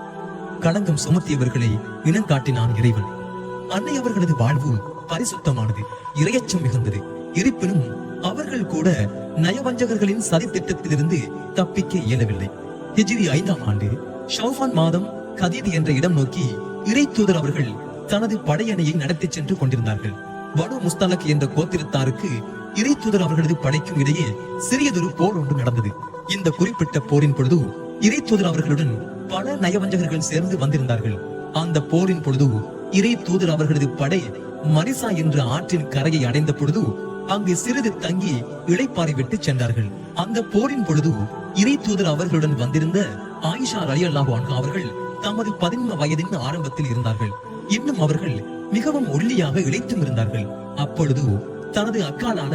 களங்கம் சுமத்தியவர்களை இனங்காட்டினான் இறைவன். அன்னை அவர்களது வாழ்வு பரிசுத்தமானது, இரையச்சம் மிகுந்தது. இருப்பினும் அவர்கள் கூட நயவஞ்சகர்களின் சதி திட்டத்திலிருந்து தப்பிக்க இயலவில்லை. ஹிஜ்ரி 5ஆம் ஆண்டு ஷௌஃபான் மாதம் கதீத் என்ற இடம் நோக்கி இறை தூதர் அவர்கள் தனது படையணியை நடத்தி சென்று கொண்டிருந்தார்கள். பனு முஸ்தலக் என்ற கோத்திரத்தாருக்கு இறை தூதர் அவர்களது படைக்கும் இடையே சிறியதொரு போர் ஒன்று நடந்தது. இந்த குறிப்பிட்ட போரின் பொழுது இறை தூதர் அவர்களுடன் பல நயவஞ்சகர்கள் சேர்ந்து வந்திருந்தார்கள். அந்த போரின் பொழுது இறை தூதர் அவர்களது படை மரிசா என்ற ஆற்றின் கரையை அடைந்த பொழுது அங்கு சிறிது தங்கி இளைப்பாறை விட்டு சென்றார்கள். அந்த போரின் பொழுது இறை தூதர் அவர்களுடன் வந்திருந்த ஆயிஷா ரலியல்லாஹு அன்ஹா அவர்கள் தமது 11 வயதின் ஆரம்பத்தில் இருந்தார்கள். இன்னும் அவர்கள் மிகவும் ஒல்லியாக இளைத்தும் இருந்தார்கள். அப்பொழுது தனது அக்காலான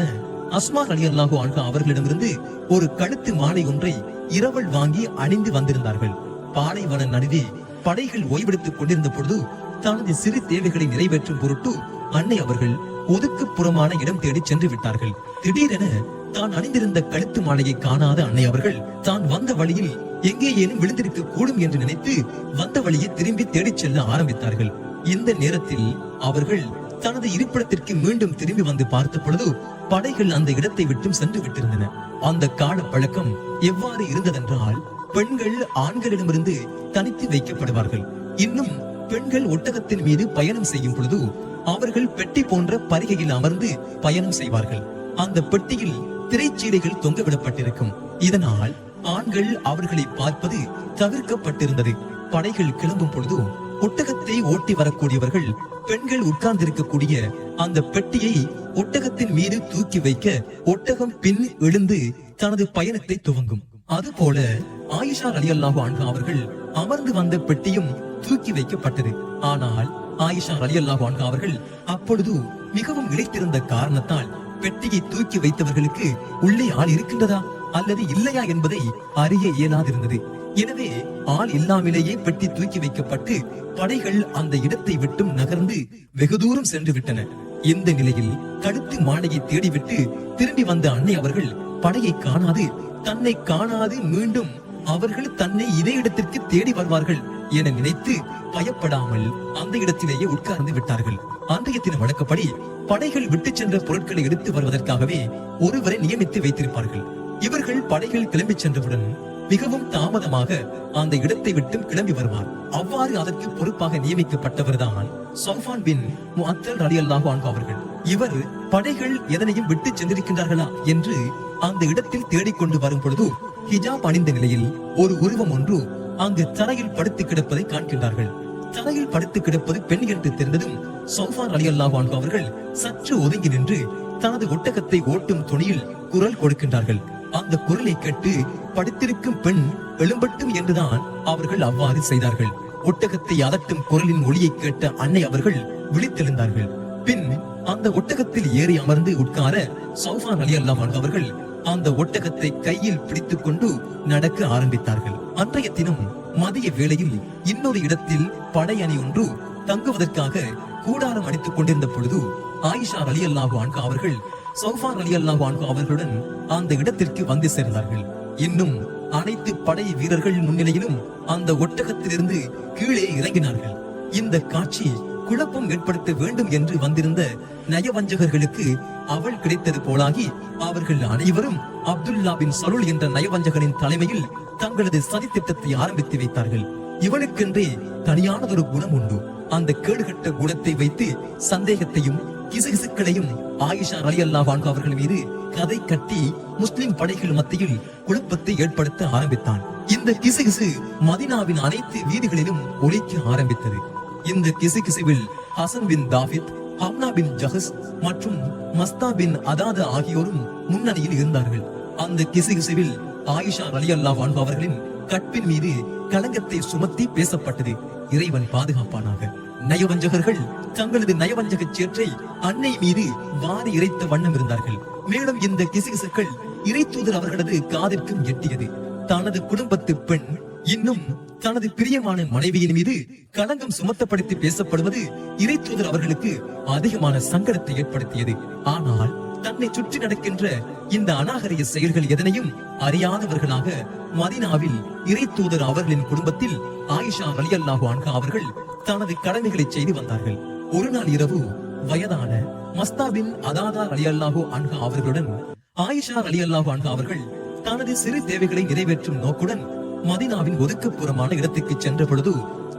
அஸ்மா ரலியல்லாஹு அன்ஹா அவர்களிடமிருந்து ஒரு கழுத்து மாலை ஒன்றை இரவல் வாங்கி அணிந்து வந்திருந்தார்கள். பாலைவன நடுவே படைகள் ஓய்வெடுத்துக் கொண்டிருந்த பொழுது தனது சிறு தேவைகளை நிறைவேற்றும் பொருட்டு அன்னை அவர்கள் ஒதுக்குப்புறமான இடம் தேடி சென்று விட்டார்கள். திடீரென தான் அணிந்திருந்த கழுத்து மாலையை காணாத அன்னை அவர்கள் தான் வந்த வழியில் எங்கே ஏனும் விழுந்திருக்க கூடும் என்று நினைத்து வந்த வழியை திரும்பி தேடிச் செல்ல ஆரம்பித்தார்கள். இந்த நேரத்தில் அவர்கள் தனது இருப்பிடத்திற்கு மீண்டும் திரும்பி வந்து பார்த்த பொழுது படைகள் அந்த இடத்தை விட்டும் சென்று விட்டிருந்தன. அந்த கால பழக்கம் எவ்வாறு இருந்ததென்றால், பெண்கள் ஆண்களிடமிருந்து தனித்து வைக்கப்படுவார்கள். இன்னும் பெண்கள் ஒட்டகத்தின் மீது பயணம் செய்யும் பொழுது அவர்கள் பெட்டி போன்ற பரிகையில் அமர்ந்து பயணம் செய்வார்கள். அந்த பெட்டியில் திரைச்சீலைகள் தொங்கவிடப்பட்டிருக்கும். இதனால் ஆண்கள் அவர்களை பார்ப்பது தவிர்க்கப்பட்டிருந்தது. படைகள் கிளம்பும் பொழுது ஒட்டகத்தை ஓட்டி வரக்கூடியவர்கள் பெண்கள் உட்கார்ந்திருக்கக்கூடிய அந்த பெட்டியை ஒட்டகத்தின் மீது தூக்கி வைக்க ஒட்டகம் பின் எழுந்து தனது பயணத்தை துவங்கும். அதுபோல ஆயிஷா ரலியல்லாஹு அன்ஹா அவர்கள் அமர்ந்து வந்த பெட்டியும் தூக்கி வைக்கப்பட்டது. ஆனால் ஆயிஷா ரலியல்லாஹு அன்ஹா அவர்கள் அப்பொழுது மிகவும் இளைத்திருந்த காரணத்தால் பெட்டியை தூக்கி வைத்தவர்களுக்கு உள்ளே ஆள் இருக்கின்றதா அல்லது இல்லையா என்பதை அறிய இயலாதிருந்தது. எனவே ஆள் இல்லாமலேயே பெட்டி தூக்கி வைக்கப்பட்டு படைகள் அந்த இடத்தை விட்டும் நகர்ந்து வெகு தூரம் சென்று விட்டன. இந்த நிலையில் கழுத்து மாலையை தேடிவிட்டு திரும்பி வந்த அன்னை அவர்கள் படையை காணாது, தன்னை காணாது மீண்டும் அவர்கள் தன்னை இதே இடத்திற்கு தேடி வருவார்கள் என நினைத்து பயப்படாமல் அந்த இடத்திலேயே உட்கார்ந்து விட்டார்கள். அன்றைய தின வழக்கப்படி படைகள் விட்டு சென்ற பொருட்களை எடுத்து வருவதற்காகவே ஒருவரை நியமித்து வைத்திருப்பார்கள். இவர்கள் படைகள் கிளம்பி சென்றவுடன் மிகவும் தாமதமாக அந்த இடத்தை விட்டும் கிளம்பி வருவார். அவ்வாறு அதற்கு பொறுப்பாக நியமிக்கப்பட்டவர் தான் ஸஃப்வான் பின் முஅத்தல் ரலியல்லாஹு அன்ஹு அவர்கள். இவர் படைகள் எதனையும் விட்டு சென்றிருக்கின்றார்களா என்று அந்த இடத்தில் தேடிக்கொண்டு வரும் பொழுது ஹிஜாப் அணிந்த நிலையில் ஒரு உருவம் ஒன்று அங்கு தரையில் படுத்து கிடப்பதை காண்கின்றார்கள். தரையில் படுத்து கிடப்பது பெண் என்று தெரிந்ததும் ஸஃப்வான் ரலியல்லாஹு அன்ஹு அவர்கள் சற்று ஒதுங்கி நின்று தனது ஒட்டகத்தை ஓட்டும் துணியில் குரல் கொடுக்கின்றார்கள். அந்த குரலை கேட்டு படுத்திருக்கும் பெண் எழும்பட்டும் என்றுதான் அவர்கள் அவ்வாறு செய்தார்கள். ஒட்டகத்தை அதட்டும் குரலின் ஒளியை கேட்ட அன்னை அவர்கள் விழித்தெழுந்தார்கள். பின் அந்த ஒட்டகத்தில் ஏறி அமர்ந்து உட்கார ஸஃப்வான் ரலியல்லாஹு அன்ஹு அவர்கள் அந்த ஒட்டகத்தை கையில் பிடித்துக் கொண்டு நடக்க ஆரம்பித்தார்கள். அன்றைய தினம் மதிய வேளையில் இன்னொரு இடத்தில் படையணி ஒன்று தங்குவதற்காக கூடாரம் அடித்துக் கொண்டிருந்த பொழுது ஆயிஷா ரலியல்லாஹு அன்ஹா அவர்கள் சௌஃபான் ரலியல்லாஹு அன்ஹு அவர்களுடன் அந்த இடத்திற்கு வந்து சேர்ந்தார்கள். இன்னும் அனைத்து படை வீரர்கள் முன்னிலையிலும் அந்த ஒட்டகத்திலிருந்து கீழே இறங்கினார்கள். இந்த காட்சி குழப்பம் ஏற்படுத்த வேண்டும் என்று வந்திருந்த நயவஞ்சகர்களுக்கு அவள் கிடைத்தது போலாகி அவர்கள் அனைவரும் அப்துல்லா பின் சலுல் என்ற நயவஞ்சகனின் தலைமையில் தங்களது சதித்திட்டத்தை ஆரம்பித்து வைத்தார்கள். இவனுக்கென்றே தனியானதொரு குணம் உண்டு. அந்த கேடுகட்ட குணத்தை வைத்து சந்தேகத்தையும் கிசுகிசுக்களையும் ஆயிஷா ரலியல்லாஹு அன்ஹா அவர்கள் மீது கதை கட்டி முஸ்லிம் படைகள் மத்தியில் குழப்பத்தை ஏற்படுத்த ஆரம்பித்தான். இந்த கிசுகிசு மதீனாவின் அனைத்து வீதிகளிலும் ஒலிக்க ஆரம்பித்தது. இந்த கிசுகிசுவில் ஹசன் பின் தாபித், ஹம்னா பின் ஜஹஸ் மற்றும் மஸ்தா பின் அதாத ஆகியோரும் முன்னணியில் இருந்தார்கள். அந்த கிசுகிசுவில் ஆயிஷா ரலியல்லாஹு அன்ஹா அவர்களின் கற்பின் மீது களங்கத்தை சுமத்தி பேசப்பட்டது. இறைவன் பாதுகாப்பானாக. நயவஞ்சகர்கள் தங்களது நயவஞ்சக சேற்றை அன்னை மீது வாரி இறைத்த வண்ணம் இருந்தார்கள். மேலும் இந்த கிசுகிசுக்கள் இறை தூதர் அவர்களது காதிற்கும் எட்டியது. தனது குடும்பத்து பெண் இன்னும் தனது பிரியமான மனைவியின் மீது களங்கம் சுமத்தப்படுத்தி பேசப்படுவது இறை தூதர் அவர்களுக்கு அதிகமான சங்கடத்தை ஏற்படுத்தியது. ஆனால் தன்னை சுற்றி நடக்கின்ற இந்த அநாகரிக செயல்கள் எதனையும் அறியாதவர்களாக மதீனாவில் இறை தூதர் அவர்களின் குடும்பத்தில் ஆயிஷா ரலியல்லாஹு அன்ஹா அவர்கள் தனது கடமைகளை செய்து வந்தார்கள். ஒரு நாள் இரவு வயதான மஸ்தா பின் அதாதா ரலியல்லாஹு அன்ஹா அவர்களுடன் ஆயிஷா ரலியல்லாஹு அன்ஹா அவர்கள் தனது சிறு தேவைகளை நிறைவேற்றும் நோக்குடன் மதீனாவின் ஒதுக்குப்புறமான இடத்துக்கு சென்ற பொழுது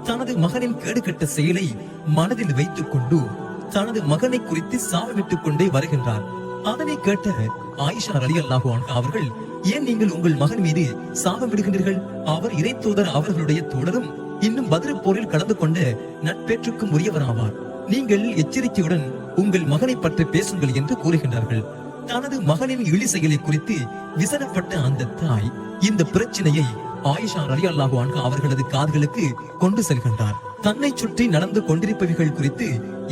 தனது மகனின் கேடுகட்ட செயலை மனதில் வைத்துக் கொண்டு தனது மகனை குறித்து சாபமிட்டுக் கொண்டே வருகின்றார். அதனை கேட்ட ஆயிஷா ரலியல்லாஹு அன்ஹா அவர்கள், ஏன் நீங்கள் உங்கள் மகன் மீது சாபமிடுகின்றீர்கள்? அவர் இறை தூதர் அவர்களுடைய தோழரும் இன்னும் பத்ர் போரில் கலந்து கொண்ட நட்பேற்றுக்கும் உரியவராவார். நீங்கள் எச்சரிக்கையுடன் உங்கள் மகனை பற்றி பேசுங்கள் என்று கூறுகின்றார்கள். தனது மகனின் இழி செயலை குறித்து விசனப்பட்ட அந்த தாய் இந்த பிரச்சனையை ஆயிஷா ரலியல்லாஹு அன்ஹா அவர்களது காதுகளுக்கு கொண்டு செல்கின்றார். தன்னை சுற்றி நடந்து கொண்டிருப்பவைகள் குறித்து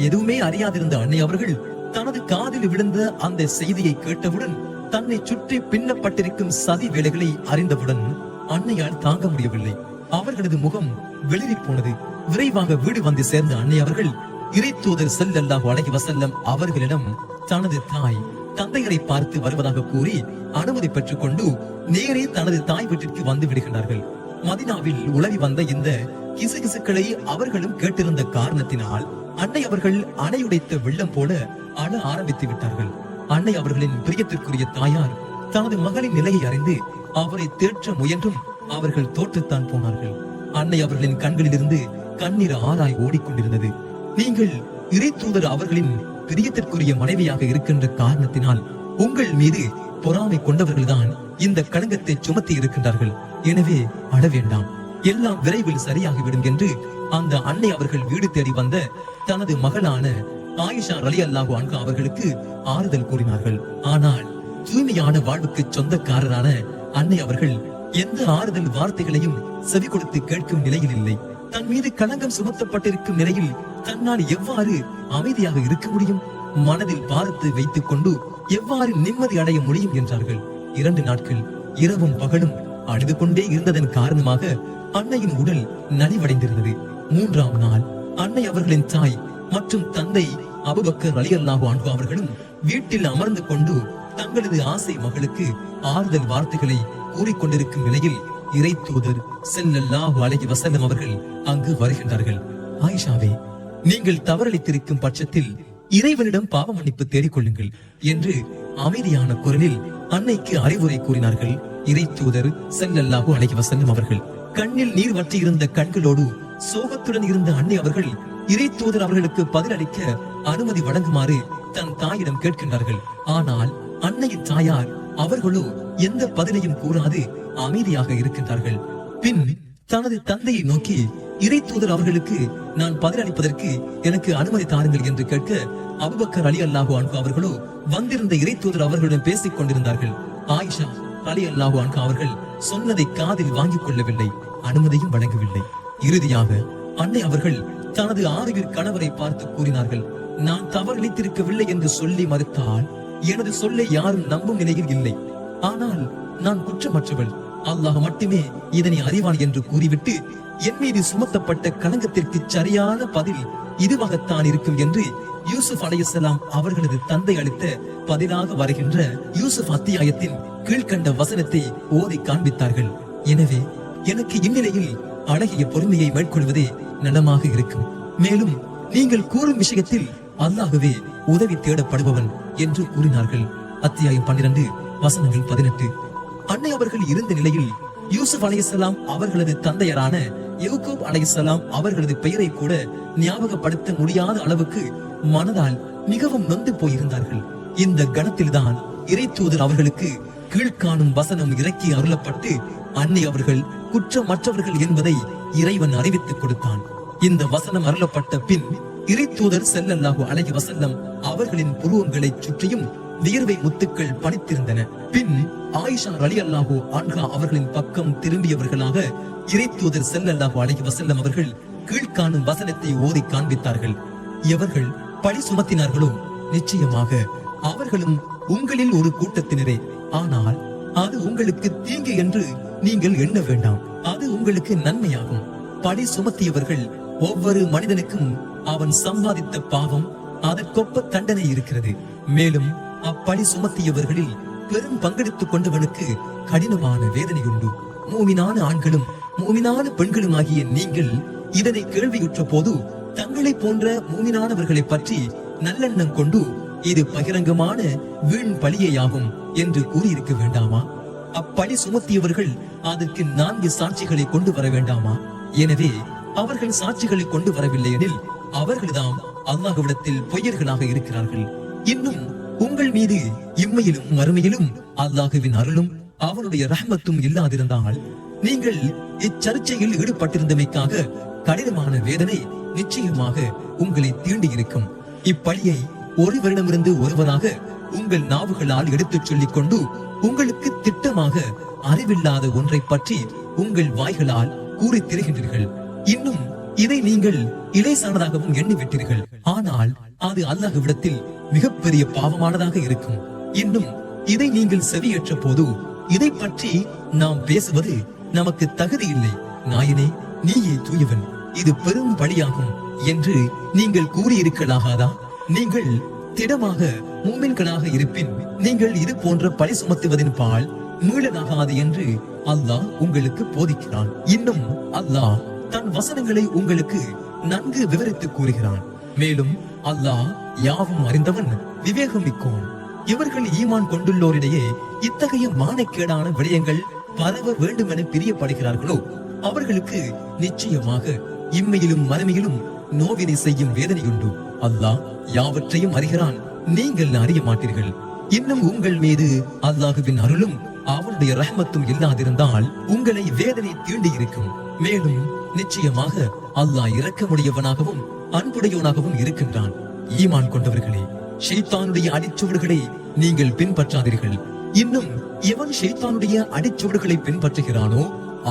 எதுவுமே அறியாதிருந்த அன்னை அவர்கள் தனது காதில் விழுந்த அந்த செய்தியை கேட்டவுடன் தன்னை சுற்றி பின்னப்பட்டிருக்கும் சதி வேலைகளை அறிந்தவுடன் அன்னையால் தாங்க முடியவில்லை. அவர்களது முகம் வெளிரி போனது. விரைவாக வீடு வந்து சேர்ந்த அன்னை அவர்கள் இறை தூதர் ஸல்லல்லாஹு அலைஹி வஸல்லம் அவர்களிடம் தனது தாய் தந்தையரை பார்த்து வருவதாக கூறி அனுமதி பெற்றுக் கொண்டு நேரே தனது தாய் வீட்டிற்கு வந்து விடுகின்றார்கள். மதீனாவில் உலவி வந்த இந்த கிசுகிசுக்களை அவர்களும் கேட்டிருந்த காரணத்தினால் அன்னை அவர்கள் அணையுடைத்த வெள்ளம் போல அழ ஆரம்பித்து விட்டார்கள். அன்னை அவர்களின் பிரியத்திற்குரிய தாயார் தனது மகளின் நிலையை அறிந்து அவரை தேற்ற முயன்றும் அவர்கள் தோற்றுத்தான் போனார்கள். அன்னை அவர்களின் கண்களில் இருந்து கண்ணீர் ஆறாய் ஓடிக்கொண்டிருந்தது. நீங்கள் இறை தூதர் அவர்களின் பிரியத்திற்குரிய மனைவியாக இருக்கின்ற காரணத்தினால் உங்கள் மீது பொறாமை கொண்டவர்கள்தான் இந்த களங்கத்தை சுமத்தி இருக்கின்றார்கள். எனவே அழ வேண்டாம், எல்லாம் விரைவில் சரியாகிவிடும் என்று அந்த அன்னை அவர்கள் வீடு தேடி வந்த தனது மகளான ஆயிஷா ரலியல்லாஹு அன்ஹா அவர்களுக்கு ஆறுதல் கூறினார்கள். ஆனால் தூய்மையான வாழ்வுக்கு சொந்தக்காரரான அன்னை அவர்கள் எந்த ஆறுதல் வார்த்தைகளையும் செவி கொடுத்து கேட்கும் நிலையில் இல்லை. தன் மீது களங்கம் சுமத்தப்பட்டிருக்கும் நிலையில் தன்னால் எவ்வாறு அமைதியாக இருக்க முடியும்? மனதில் பாரத்தை வைத்துக் கொண்டு எவ்வாறு நிம்மதி அடைய முடியும் என்றார்கள். 2 நாட்கள் இரவும் பகலும் அழுது கொண்டே இருந்ததன் காரணமாக அன்னையின் உடல் நலிவடைந்திருந்தது. 3ஆம் நாள் அன்னை அவர்களின் தாய் மற்றும் தந்தை அபூபக்கர் ரலியல்லாஹு அன்ஹு அவர்களும் வீட்டில் அமர்ந்து கொண்டு தங்களது ஆசை மகளுக்கு ஆறுதல் வார்த்தைகளை கூறிக்கொண்டிருக்கும் நிலையில் இறை தூதர் ஸல்லல்லாஹு அலைஹி வஸல்லம் அவர்கள் அங்கு வருகின்றார்கள். ஆயிஷாவே, நீங்கள் தவறளித்திருக்கும் பட்சத்தில் இறைவனிடம் பாவ மன்னிப்பு தேடிக்கொள்ளுங்கள் என்று அமைதியான குரலில் அன்னைக்கு அறிவுரை கூறினார்கள் இறை தூதர் ஸல்லல்லாஹு அலைஹி வஸல்லம் அவர்கள். கண்ணில் நீர் வற்றி இருந்த கண்களோடு சோகத்துடன் இருந்த அன்னை அவர்கள் இறை தூதர் அவர்களுக்கு பதிலளிக்க அனுமதி வழங்குமாறு தன் தாயிடம் கேட்கின்றார்கள். ஆனால் அன்னையின் தாயார் அவர்களோ எந்த பதிலையும் கூறாது அமைதியாக இருக்கின்றார்கள். பின் தனது தந்தையை நோக்கி இறை தூதர் அவர்களுக்கு நான் பதிலளிப்பதற்கு எனக்கு அனுமதி தாருங்கள் என்று கேட்க அபூபக்கர் ரலியல்லாஹு அன்ஹு அவர்களோ வந்திருந்த இறை தூதர் அவர்களுடன் பேசிக் கொண்டிருந்தார்கள். ஆயிஷா ரலியல்லாஹு அன்ஹா அவர்கள் சொன்னதை காதில் வாங்கிக் கொள்ளவில்லை, அனுமதியும் வழங்கவில்லை. இறுதியாக அன்னை அவர்கள் தனது ஆறுயிர் கணவரை பார்த்து கூறினார்கள், நான் தவறளித்திருக்கவில்லை என்று சொல்லி மறுத்தால் எனது சொல்லை யாரும் நம்பும் நிலையில் இல்லை. ஆனால் நான் குற்றமற்றவள், அல்லாஹ் மட்டுமே இதனை அறிவான் என்று கூறிவிட்டு என் மீது சுமத்தப்பட்ட களங்கத்திற்கு சரியான பதில் இதுவாகத்தான் இருக்கும் என்று யூசுப் அலைஹிஸ்ஸலாம் அவர்களது தந்தை அளித்த பதிலாக வருகின்ற யூசுப் அத்தியாயத்தின் கீழ்கண்ட வசனத்தை ஓதி காண்பித்தார்கள். எனவே எனக்கு இந்நிலையில் அழகிய பொறுமையை மேற்கொள்வதே நலமாக இருக்கும். மேலும் நீங்கள் கூறும் விஷயத்தில் அல்லாஹ்வே உதவி தேடப்படுபவன் என்று கூறினார்கள். அத்தியாயம் 12 வசனங்கள் 18. அன்னை அவர்கள் இருந்த நிலையில் யூசுப் அலைஹிஸ்ஸலாம் அவர்களது தந்தையரான யாக்கூப் அலைஹிஸ்ஸலாம் அவர்களது பெயரை கூட ஞாபகப்படுத்த முடியாத அளவுக்கு மனதால் மிகவும் நொந்து போயிருந்தார்கள். இந்த கணத்தில்தான் இறை தூதர் அவர்களுக்கு கீழ்காணும் வசனம் இறக்கி அருளப்பட்டு அன்னை அவர்கள் குற்றமற்றவர்கள் என்பதை இறைவன் அறிவித்துக் கொடுத்தான். இந்த வசனம் அருளப்பட்ட பின் இறை தூதர் ஸல்லல்லாஹு அலைஹி வஸல்லம் அவர்களின் புருவங்களை சுற்றியும் வியர்வை முத்துக்கள் பனித்திருந்தன. பின் ஆயிஷா ரலியல்லாஹு அன்ஹா அவர்களின் பக்கம் திரும்பியவர்களாக இறை தூதர் ஸல்லல்லாஹு அலைஹி வஸல்லம் அவர்கள் கீழ்காணும் வசனத்தை ஓதி காண்பித்தார்கள். எவர்கள் பழி சுமத்தினார்களோ நிச்சயமாக அவர்களும் உங்களில் ஒரு கூட்டத்தினரே. ஆனால் அது உங்களுக்கு தீங்கு என்று நீங்கள் எண்ண வேண்டாம், அது உங்களுக்கு நன்மையாகும். பழி சுமத்தியவர்கள் ஒவ்வொரு மனிதனுக்கும் அவன் சம்பாதித்த பாவம் அதற்கொப்ப தண்டனை இருக்கிறது. மேலும் அப்பழி சுமத்தியவர்களில் பெரும் பங்கெடுத்துக் கொண்டவனுக்கு கடினமான வேதனை உண்டு. மூமினான ஆண்களும் மூமினான பெண்களும் ஆகிய நீங்கள் இதனை கேள்வியுற்ற போது தங்களை போன்ற மூமினானவர்களை பற்றி நல்லெண்ணம் கொண்டு இது பகிரங்கமான வீண் பழியேயாகும் என்று கூறியிருக்க வேண்டாமா? அப்பழி சுமத்தியவர்கள் அதற்கு 4 சாட்சிகளை கொண்டு வர வேண்டாமா? எனவே அவர்கள் சாட்சிகளை கொண்டு வரவில்லை எனில் அவர்கள்தாம் அல்லாஹ்விடத்தில் பொய்யர்களாக இருக்கிறார்கள். இன்னும் உங்கள் மீது இம்மையிலும் மறுமையிலும் அல்லாஹ்வின் அருளும் அவனுடைய ரஹ்மத்தும் இல்லாதிருந்தால் நீங்கள் இச்சர்ச்சையில் ஈடுபட்டிருந்தமைக்காக கடினமான வேதனை நிச்சயமாக உங்களை தீண்டி இருக்கும். இப்பழியை ஒருவரிடமிருந்து ஒருவராக உங்கள் நாவுகளால் எடுத்துச் சொல்லிக் கொண்டு உங்களுக்கு திட்டமாக அறிவில்லாத ஒன்றை பற்றி உங்கள் வாய்களால் கூறி திரிகின்றீர்கள். இன்னும் இதை நீங்கள் இலேசானதாகவும் எண்ணிவிட்டீர்கள். ஆனால் அது அல்லாஹ்விடத்தில் மிகப்பெரிய பாவமானதாக இருக்கும். இன்னும் இதை நீங்கள் செவியேற்ற போது இதை பற்றி நாம் பேசுவது நமக்கு தகுதி இல்லை, நாயனே நீயே தூயவன், இது பெரும் பழியாகும் என்று நீங்கள் கூறியிருக்கலாகாதா? நீங்கள் திடமாக மூமின்களாக இருப்பின் நீங்கள் இது போன்ற பழி சுமத்துவதின் பால் மீளனாகாது என்று அல்லாஹ் உங்களுக்கு போதிக்கிறான். இன்னும் அல்லாஹ் தன் வசனங்களை உங்களுக்கு நன்கு விவரித்து கூறுகிறான். மேலும் அல்லாஹ் யாவும் அறிந்தவன், விவேகம் மிக்கோன். இவர்கள் ஈமான் கொண்டுள்ளோரிடையே இத்தகைய மானக்கேடான விடயங்கள் பரவ வேண்டும் என பிரியப்படுகிறார்களோ அவர்களுக்கு நிச்சயமாக இம்மையிலும் மறுமையிலும் நோவினை செய்யும் வேதனையுண்டு. அல்லாஹ் யாவற்றையும் அறிகிறான், நீங்கள் அறிய மாட்டீர்கள். இன்னும் உங்கள் மீது அல்லாஹுவின் அருளும் அவனுடைய ரஹ்மத்தும் இல்லாதிருந்தால் உங்களை வேதனை தீண்டி இருக்கும். மேலும் நிச்சயமாக அல்லாஹ் இரக்கமுடையவனாகவும் அன்புடையவனாகவும் இருக்கின்றான். ஈமான் கொண்டவர்களே, ஷைத்தானுடைய அடிச்சுவடுகளை நீங்கள் பின்பற்றாதீர்கள். இன்னும் எவன் ஷைத்தானுடைய அடிச்சுவடுகளை பின்பற்றுகிறானோ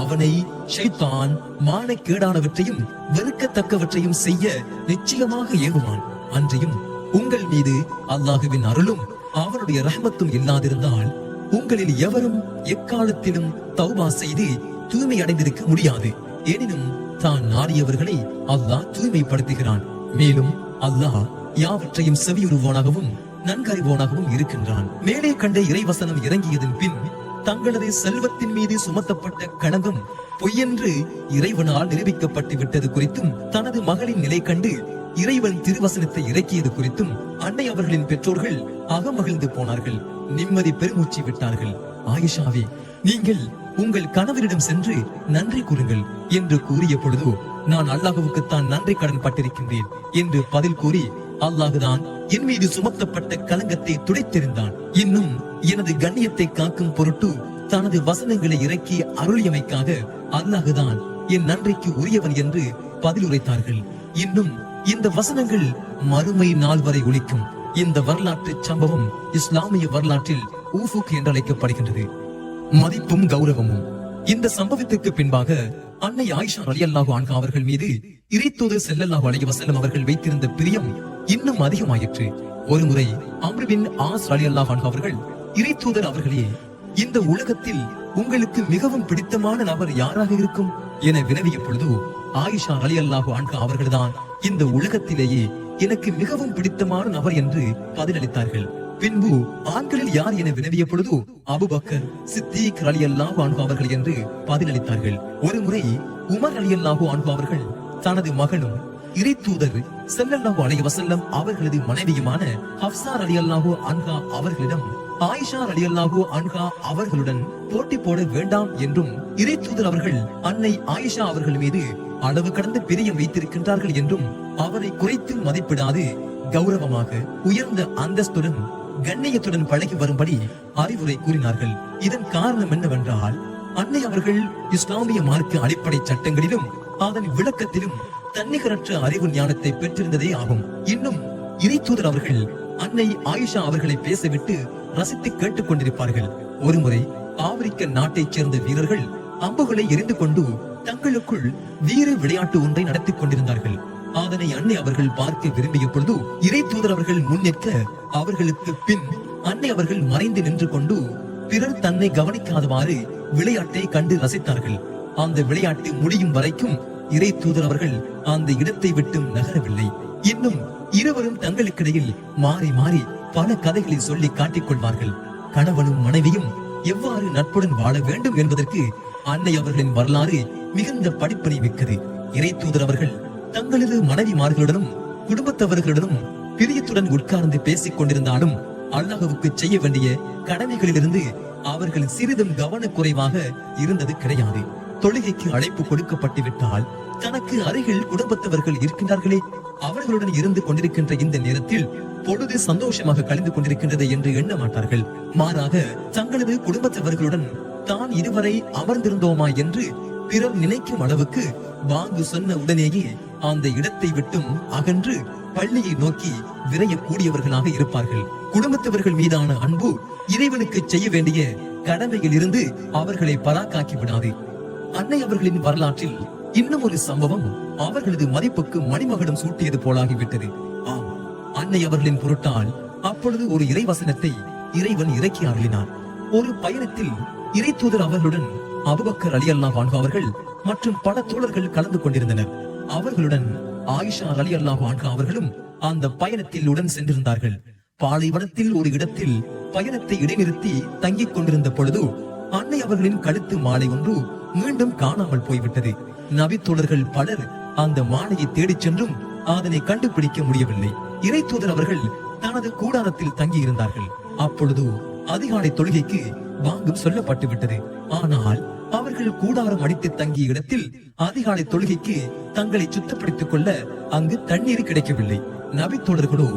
அவனை ஷைத்தான் மானக்கேடானவற்றையும் வெறுக்கத்தக்கவற்றையும் செய்ய நிச்சயமாக ஏவுவான். அன்றையும் உங்கள் மீது அல்லாஹுவின் அருளும் அவனுடைய ரஹ்மத்தும் இல்லாதிருந்தால் உங்களில் எவரும் எக்காலத்திலும் தௌபா செய்து தூய்மை அடைந்திருக்க முடியாது. எனினும் தான் நாடியவர்களை அல்லாஹ் தூய்மைப்படுத்துகிறான். மேலும் அல்லாஹ் யாவற்றையும் செவியுறுவோனாகவும் நன்கறிவோனாகவும் இருக்கின்றான். மேலே கண்ட இறைவசனம் இறங்கியதன் பின் தங்களது செல்வத்தின் மீது சுமத்தப்பட்ட களங்கம் பொய்யென்று இறைவனால் நிரூபிக்கப்பட்டு விட்டது குறித்தும் தனது மகளின் நிலை கண்டு இறைவன் திருவசனத்தை இறக்கியது குறித்தும் அன்னை அவர்களின் பெற்றோர்கள் அகமகிழ்ந்து போனார்கள், நிம்மதி பெருமூச்சு விட்டார்கள். ஆயிஷாவே, நீங்கள் உங்கள் கணவரிடம் சென்று நன்றி கூறுங்கள் என்று கூறிய பொழுது நான் அல்லாஹ்வுக்குத்தான் நன்றி கடன் பட்டிருக்கின்றேன் என்று பதில் கூறி அல்லாஹுதான் என் மீது சுமத்தப்பட்ட கலங்கத்தை துடைத்திருந்தான். இன்னும் எனது கண்ணியத்தை காக்கும் பொருட்டு தனது வசனங்களை இறக்கி அருளியமைக்காக அல்லாஹுதான் என் நன்றிக்கு உரியவன் என்று பதிலுரைத்தார்கள். இன்னும் இந்த வசனங்கள் மறுமை நாள் வரை ஒலிக்கும். இந்த வரலாற்று சம்பவம் இஸ்லாமிய வரலாற்றில் ஊஃபுக் என்று அழைக்கப்படுகின்றது. மதிப்பும் கௌரவமும். இந்த சம்பவத்திற்கு பின்பாக அன்னை ஆயிஷா ரலியல்லாஹு அன்ஹா அவர்கள் மீது இறைத்தூதர் ஸல்லல்லாஹு அலைஹி வஸல்லம் அவர்கள் வைத்திருந்த பிரியம் இன்னும் அதிகமாயிற்று. ஒருமுறை அம்ர் பின் ஆஸ் ரலியல்லாஹு அன்ஹு அவர்கள், இறைத்தூதர் அவர்களே, இந்த உலகத்தில் உங்களுக்கு மிகவும் பிடித்தமான நபர் யாராக இருக்கும் என வினவிய பொழுது ஆயிஷா ரலியல்லாஹு அன்ஹா அவர்கள்தான் இந்த உலகத்திலேயே எனக்கு மிகவும் பிடித்தமான நபர் என்று பதிலளித்தார்கள். பின்பு ஆண்களில் யார் என வினவிய பொழுது அபூபக்கர் சித்தீக் ரலியல்லாஹு அன்ஹு அவர்கள் என்று பதிலளித்தார்கள். ஒருமுறை உமர் ரலியல்லாஹு அன்ஹு அவர்கள் தனது மகனும் இறை தூதர் ஸல்லல்லாஹு அலைஹி வஸல்லம் அவர்களது மனைவியுமான ஹப்ஸா ரலியல்லாஹு அன்ஹா அவர்களிடம் ஆயிஷா ரலியல்லாஹு அன்ஹா அவர்களுடன் போட்டி போட வேண்டாம் என்றும் இறை தூதர் அவர்கள் அன்னை ஆயிஷா அவர்கள் மீது அளவு கடந்த பிரியம் வைத்திருக்கின்றார்கள் என்றும் அவரை குறைத்து மதிப்பிடாது கௌரவமாக உயர்ந்த அந்தஸ்துடன் கண்ணியத்துடன் பழகி வரும்படி அறிவுரை கூறினார்கள். இதன் காரணம் என்னவென்றால் அன்னை அவர்கள் இஸ்லாமிய மார்க்க அடிப்படை சட்டங்களிலும் அதன் விளக்கத்திலும் தன்னிகரற்ற அறிவு ஞானத்தை பெற்றிருந்ததே ஆகும். இன்னும் இறை தூதர் அவர்கள் அன்னை ஆயிஷா அவர்களை பேசவிட்டு ரசித்து கேட்டுக் கொண்டிருப்பார்கள். ஒருமுறை ஆப்பிரிக்க நாட்டைச் சேர்ந்த வீரர்கள் அம்புகளை எரிந்து கொண்டு தங்களுக்குள் வீர விளையாட்டு ஒன்றை நடத்தி கொண்டிருந்தார்கள். அதனை அன்னை அவர்கள் பார்க்க விரும்பிய பொழுது இறை தூதர் அவர்கள் முன்னேற்க அவர்களுக்கு பின் அன்னை அவர்கள் மறைந்து நின்று கொண்டு பிறர் தன்னை கவனிக்காதவாறு விளையாட்டை கண்டு ரசித்தார்கள். அந்த விளையாட்டு முடியும் வரைக்கும் இறை தூதர் அவர்கள் அந்த இடத்தை விட்டு நகரவில்லை. இன்னும் இருவரும் தங்களுக்கிடையில் மாறி மாறி பல கதைகளை சொல்லி காட்டிக் கொள்வார்கள். கணவனும் மனைவியும் எவ்வாறு நட்புடன் வாழ வேண்டும் என்பதற்கு அன்னை அவர்களின் வரலாறு மிகுந்த படிப்பனை மிக்கது. இறை தூதர் அவர்கள் தங்களது மனைவிமார்களுடனும் குடும்பத்தவர்களுடனும் பிரியத்துடன் உட்கார்ந்து பேசிக் கொண்டிருந்தாலும் அல்லாஹ்வுக்கு செய்ய வேண்டிய கடமைகளிலிருந்து அவர்கள் சிறிதும் கவனக்குறைவாக இருந்தது கிடையாது. தொழுகைக்கு அழைப்பு கொடுக்கப்பட்டு விட்டால் தனக்கு அருகில் குடும்பத்தவர்கள் இருக்கின்றார்களே, அவர்களுடன் இருந்து கொண்டிருக்கின்ற இந்த நேரத்தில் பொழுது சந்தோஷமாக கழிந்து கொண்டிருக்கின்றது என்று எண்ண மாட்டார்கள். மாறாக தங்களது குடும்பத்தவர்களுடன் தான் இதுவரை அமர்ந்திருந்தோமா என்று பிறர் நினைக்கும் அளவுக்கு வாங்கு சொன்ன உடனேயே அந்த இடத்தை விட்டும் அகன்று பள்ளியை நோக்கி விரையக்கூடியவர்களாக இருப்பார்கள். குடும்பத்தவர்கள் மீதான அன்பு இறைவனுக்கு செய்ய வேண்டிய கடமையில் இருந்து அவர்களை பராக்காக்கி விடாது. அன்னை அவர்களின் வரலாற்றில் இன்னும் ஒரு சம்பவம் அவர்களது மதிப்புக்கு மணிமகுடம் சூட்டியது போலாகிவிட்டது. ஆம், அன்னை அவர்களின் பொருட்டால் அப்பொழுது ஒரு இறைவசனத்தை இறைவன் இறக்கி அருளினார். ஒரு பயணத்தில் இறை தூதர் அவர்களுடன் அபூபக்கர் ரலியல்லாஹு அன்ஹு அவர்கள் மற்றும் பல தோழர்கள் கலந்து கொண்டிருந்தனர். அவர்களுடன் ஆயிஷா ரலியல்லாஹு அன்ஹா அவர்களும் அந்த பயணத்தில் உடன் சென்றிருந்தார்கள். பாலைவனத்தில் ஒரு இடத்தில் பயணத்தை இடைநிறுத்தி தங்கிக் கொண்டிருந்த பொழுது அன்னை அவர்களின் கழுத்து மாலை ஒன்று மீண்டும் காணாமல் போய்விட்டது. நபி தோழர்கள் பலர் அந்த மாலையை தேடிச் சென்றும் அதனை கண்டுபிடிக்க முடியவில்லை. இறை தூதர் அவர்கள் தனது கூடாரத்தில் தங்கி இருந்தார்கள். அப்பொழுது அதிகாலை தொழுகைக்கு வாங்கும் சொல்லப்பட்டு விட்டது. ஆனால் அவர்கள் கூடாரம் அடித்து தங்கிய இடத்தில் அதிகாலை தொழுகைக்கு தங்களை சுத்தப்படுத்திக் கொள்ள அங்கு தண்ணீர் கிடைக்கவில்லை. நபி தோழர்களோ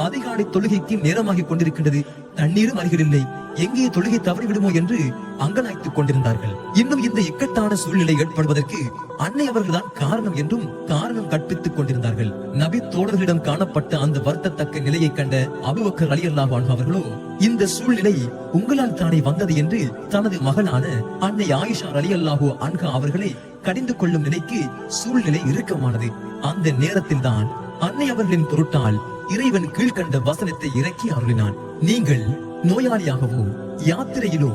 அதிகாலை தொழுகைக்கு நேரமாகிக் கொண்டிருக்கின்றது, தண்ணீரும் அருகில் எங்கே தொழுகை தவறிவிடுமோ என்று அங்கலாய்த்துக் கொண்டிருந்தார்கள். இன்னும் இந்த இக்கட்டான சூழ்நிலை ஏற்படுவதற்கு அன்னை அவர்கள்தான் காரணம் என்றும் காரணம் கற்பித்துக் கொண்டிருந்தார்கள். நபி தோழர்களிடம் காணப்பட்ட அந்த வருத்தத்தக்க நிலையை கண்ட அபூபக்கர் ரலியல்லாஹு அன்ஹு அவர்களோ இந்த சூழ்நிலை உங்களால் தானே வந்தது என்று தனது மகளான அன்னை ஆயிஷா ரலியல்லாஹு அன்ஹா அவர்களை கடிந்து கொள்ளும் நிலைக்கு சூழ்நிலை இறுக்கமானது. அந்த நேரத்தில் தான் அன்னை அவர்களின் பொருட்டால் இறைவன் கீழ்கண்ட வசனத்தை இறக்கி அருளினான். நீங்கள் நோயாளியாகவோ யாத்திரையிலோ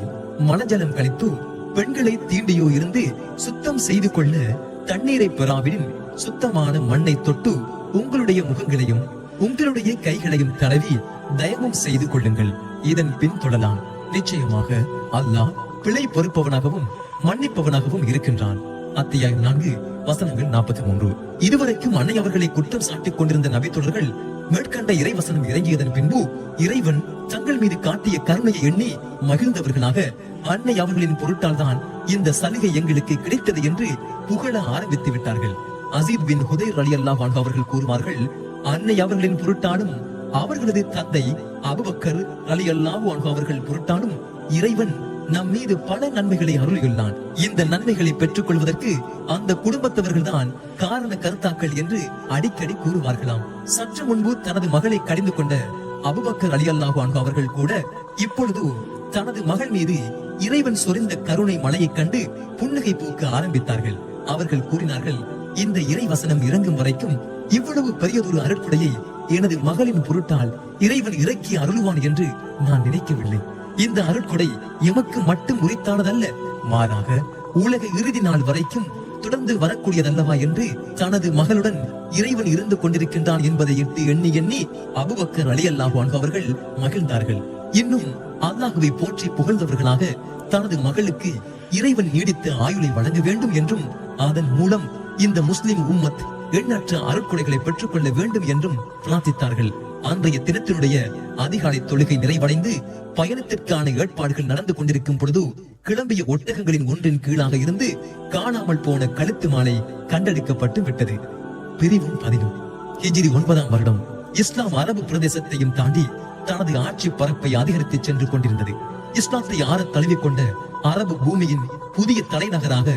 மலஜலம் கழித்தோ பெண்களை தீண்டியோ இருந்து சுத்தம் செய்து கொள்ள தண்ணீரை பெறாவிடின் சுத்தமான மண்ணை தொட்டு உங்களுடைய முகங்களையும் உங்களுடைய கைகளையும் தடவி தயமம் செய்து கொள்ளுங்கள். இதன் பின் தொடலாம். நிச்சயமாக அல்லாஹ் பிழை பொறுப்பவனாகவும் மன்னிப்பவனாகவும் இருக்கின்றான். அத்தியாயம் 4 வசனங்கள் 43. இதுவரைக்கும் அன்னை அவர்களை குற்றம் சாட்டிக் கொண்டிருந்த நபி தோழர்கள் மேற்கண்ட இறைவசனம் இறங்கியதன் பின்பு இறைவன் தங்கள் மீது காட்டிய கருணையை எண்ணி மகிழ்ந்தவர்களாக அன்னை அவர்களின் பொருட்டால் தான் இந்த சலுகை எங்களுக்கு கிடைத்தது என்று புகழ ஆரம்பித்து விட்டார்கள். அசீத் பின் ஹுதைர் ரலியல்லாஹு அன்ஹு அவர்கள் கூறுவார்கள், அன்னை அவர்களின் பொருட்டாலும் அவர்களது தந்தை அபூபக்கர் ரலியல்லாஹு அன்ஹு அவர்கள் பொருட்டாலும் இறைவன் நம் மீது பல நன்மைகளை அருளியுள்ளான். இந்த நன்மைகளை பெற்றுக் கொள்வதற்கு அந்த குடும்பத்தவர்கள் தான் காரண கர்த்தாக்கள் என்று அடிக்கடி கூறுவார்களாம். சற்று முன்பு தனது மகளை கடிந்து கொண்ட அபூபக்கர் ரலியல்லாஹு அன்ஹு அவர்கள் கூட இப்பொழுது தனது மகள் மீது இறைவன் சொரிந்த கருணை மழையைக் கண்டு புன்னகை பூக்க ஆரம்பித்தார்கள். அவர்கள் கூறினார்கள், இந்த இறைவசனம் இறங்கும் வரைக்கும் இவ்வளவு பெரியதொரு அருட்கொடையை எனது மகளின் பொருட்டால் இறைவன் இறக்கி அருளுவான் என்று நான் நினைக்கவில்லை. இந்த அருட்கொடை எமக்கு மட்டும் உரித்தானதல்ல, மாறாக உலக இறுதி நாள் வரைக்கும் தொடர்ந்து வரக்கூடியதல்லவா என்று தனது மகளுடன் இறைவன் இருந்து கொண்டிருக்கின்றான் என்பதை இட்டு எண்ணி எண்ணி அபூபக்கர் ரலியல்லாஹு அன்ஹு அவர்கள் மகிழ்ந்தார்கள். இன்னும் அல்லாஹ்வை போற்றி புகழ்ந்தவர்களாக தனது மகளுக்கு இறைவன் நீடித்த ஆயுளை வழங்க வேண்டும் என்றும் அதன் மூலம் இந்த முஸ்லிம் உம்மத் எண்ணற்ற அருட்கொடைகளை பெற்றுக் கொள்ள வேண்டும் என்றும் பிரார்த்தித்தார்கள். அன்றைய தினத்தினுடைய அதிகாலை தொழுகை நிறைவடைந்து பயணத்திற்கான ஏற்பாடுகள் நடந்து கொண்டிருக்கும் பொழுது கிளம்பிய ஒட்டகங்களின் ஒன்றின் கீழாக இருந்து காணாமல் போன கழுத்து மாலை கண்டெடுக்கப்பட்டு விட்டது. பிரிவும் 10 ஹிஜ்ரி 9ஆம் வருடம் இஸ்லாம் அரபு பிரதேசத்தையும் தாண்டி தனது ஆட்சி பரப்பை அதிகரித்து சென்று கொண்டிருந்தது. இஸ்லாத்தை ஆற தழுவிக் கொண்ட அரபு பூமியின் புதிய தலைநகராக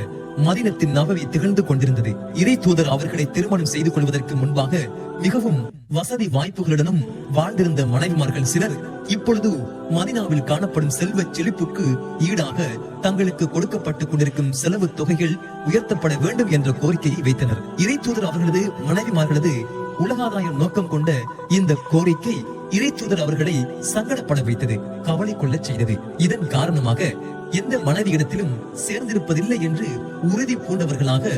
மதீனத்தின் நபவி திகழ்ந்து கொண்டிருந்தது. இறை தூதர் அவர்களை திருமணம் செய்து கொள்வதற்கு முன்பாக மிகவும் வசதி வாய்ப்புகளுடனும் வாழ்ந்திருந்த மனைவிமார்கள் சிலர் இப்பொழுது மதீனாவில் காணப்படும் செல்வ செழிப்புக்கு ஈடாக தங்களுக்கு கொடுக்கப்பட்டுக் கொண்டிருக்கும் செலவு தொகைகள் உயர்த்தப்பட வேண்டும் என்ற கோரிக்கையை வைத்தனர். இறை தூதர் அவர்களது மனைவிமார்களது உலகாதாயம் நோக்கம் கொண்ட இந்த கோரிக்கை இறை தூதர் அவர்களை சங்கடப்பட வைத்தது, கவலை கொள்ள செய்தது. இதன் காரணமாக எந்த மனைவியிடத்திலும் சேர்ந்திருப்பதில்லை என்று உறுதி பூண்டவர்களாக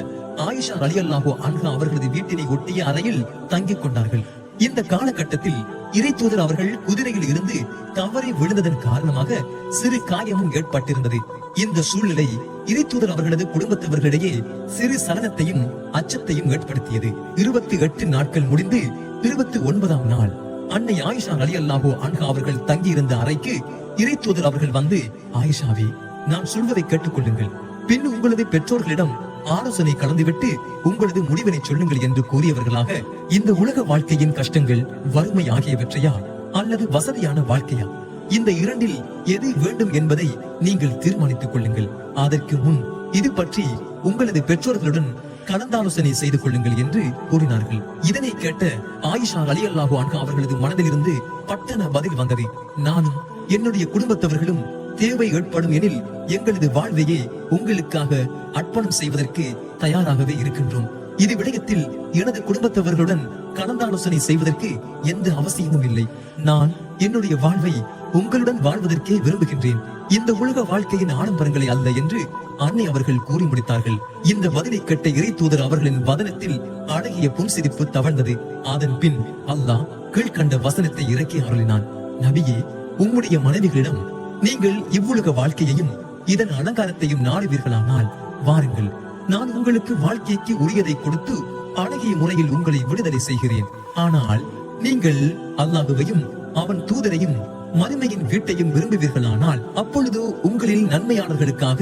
ஆயிஷா ரலியல்லாஹு அன்ஹா அவர்களது வீட்டினை ஒட்டிய அறையில் தங்கிக் கொண்டார்கள். இந்த காலகட்டத்தில் இறை தூதர் அவர்கள் குதிரையில் இருந்து தவறி விழுந்ததன் காரணமாக சிறு காயமும் ஏற்பட்டிருந்தது. இந்த சூழ்நிலை இறை தூதர் அவர்களது குடும்பத்தவர்களிடையே சிறு சலனத்தையும் அச்சத்தையும் ஏற்படுத்தியது. 28 நாட்கள் முடிந்து 29ஆம் நாள் அன்னை ஆயிஷா ரலியல்லாஹு அன்ஹா அவர்கள் தங்கியிருந்த அறைக்கு இறை தூதர் அவர்கள் வந்து, ஆயிஷாவே, நான் சொல்வதை கேட்டுக்கொள்ளுங்கள், பின் உங்களது பெற்றோர்களிடம் ஆலோசனை கலந்துவிட்டு உங்களது முடிவினை சொல்லுங்கள் என்று கூறியவர்களாக, இந்த உலக வாழ்க்கையின் கஷ்டங்கள், வறுமை ஆகியவற்றையா அல்லது வசதியான வாழ்க்கையா, இந்த இரண்டில் எது வேண்டும் என்பதை நீங்கள் தீர்மானித்துக் கொள்ளுங்கள். அதற்கு முன் இது பற்றி உங்களது பெற்றோர்களுடன் கலந்தாலோசனை செய்து கொள்ளுங்கள் என்று கூறினார்கள். இதனை கேட்ட ஆயிஷா ரலியல்லாஹு அன்ஹா அவர்களது மனதில் இருந்து பட்டன பதில் வந்தது. நானும் என்னுடைய குடும்பத்தவர்களும் தேவை ஏற்படும் எனில் எங்களது வாழ்வையே உங்களுக்காக அர்ப்பணம் செய்வதற்கு தயாராகவே இருக்கின்றோம். இது விடயத்தில் எனது குடும்பத்தவர்களுடன் கலந்தாலோசனை செய்வதற்கு எந்த அவசியமும் இல்லை. நான் என்னுடைய வாழ்வை உங்களுடன் வாழ்வதற்கே விரும்புகின்றேன், இந்த உலக வாழ்க்கையின் ஆடம்பரங்களை அல்ல என்று அன்னை அவர்கள் கூறி முடித்தார்கள். இந்த பதிலை கேட்ட இறை தூதர் அவர்களின் வதனத்தில் அழகிய புன்சிரிப்பு தவழ்ந்தது. அதன் பின் அல்லாஹ் கீழ்கண்ட வசனத்தை இறக்கி அருளினான். நபியே, உம்முடைய மனைவிகளிடம் நீங்கள் இவ்வுலக வாழ்க்கையையும் இதன் அலங்காரத்தையும் நாடுவீர்களானால் வாருங்கள், நான் உங்களுக்கு வாழ்க்கைக்கு உரியதை கொடுத்து அழகிய முறையில் உங்களை விடுதலை செய்கிறேன். ஆனால் நீங்கள் அல்லாஹ்வையும் அவன் தூதரையும் மறுமையின் வீட்டையும் விரும்புவீர்களானால் அப்பொழுது உங்களில் நன்மையாளர்களுக்காக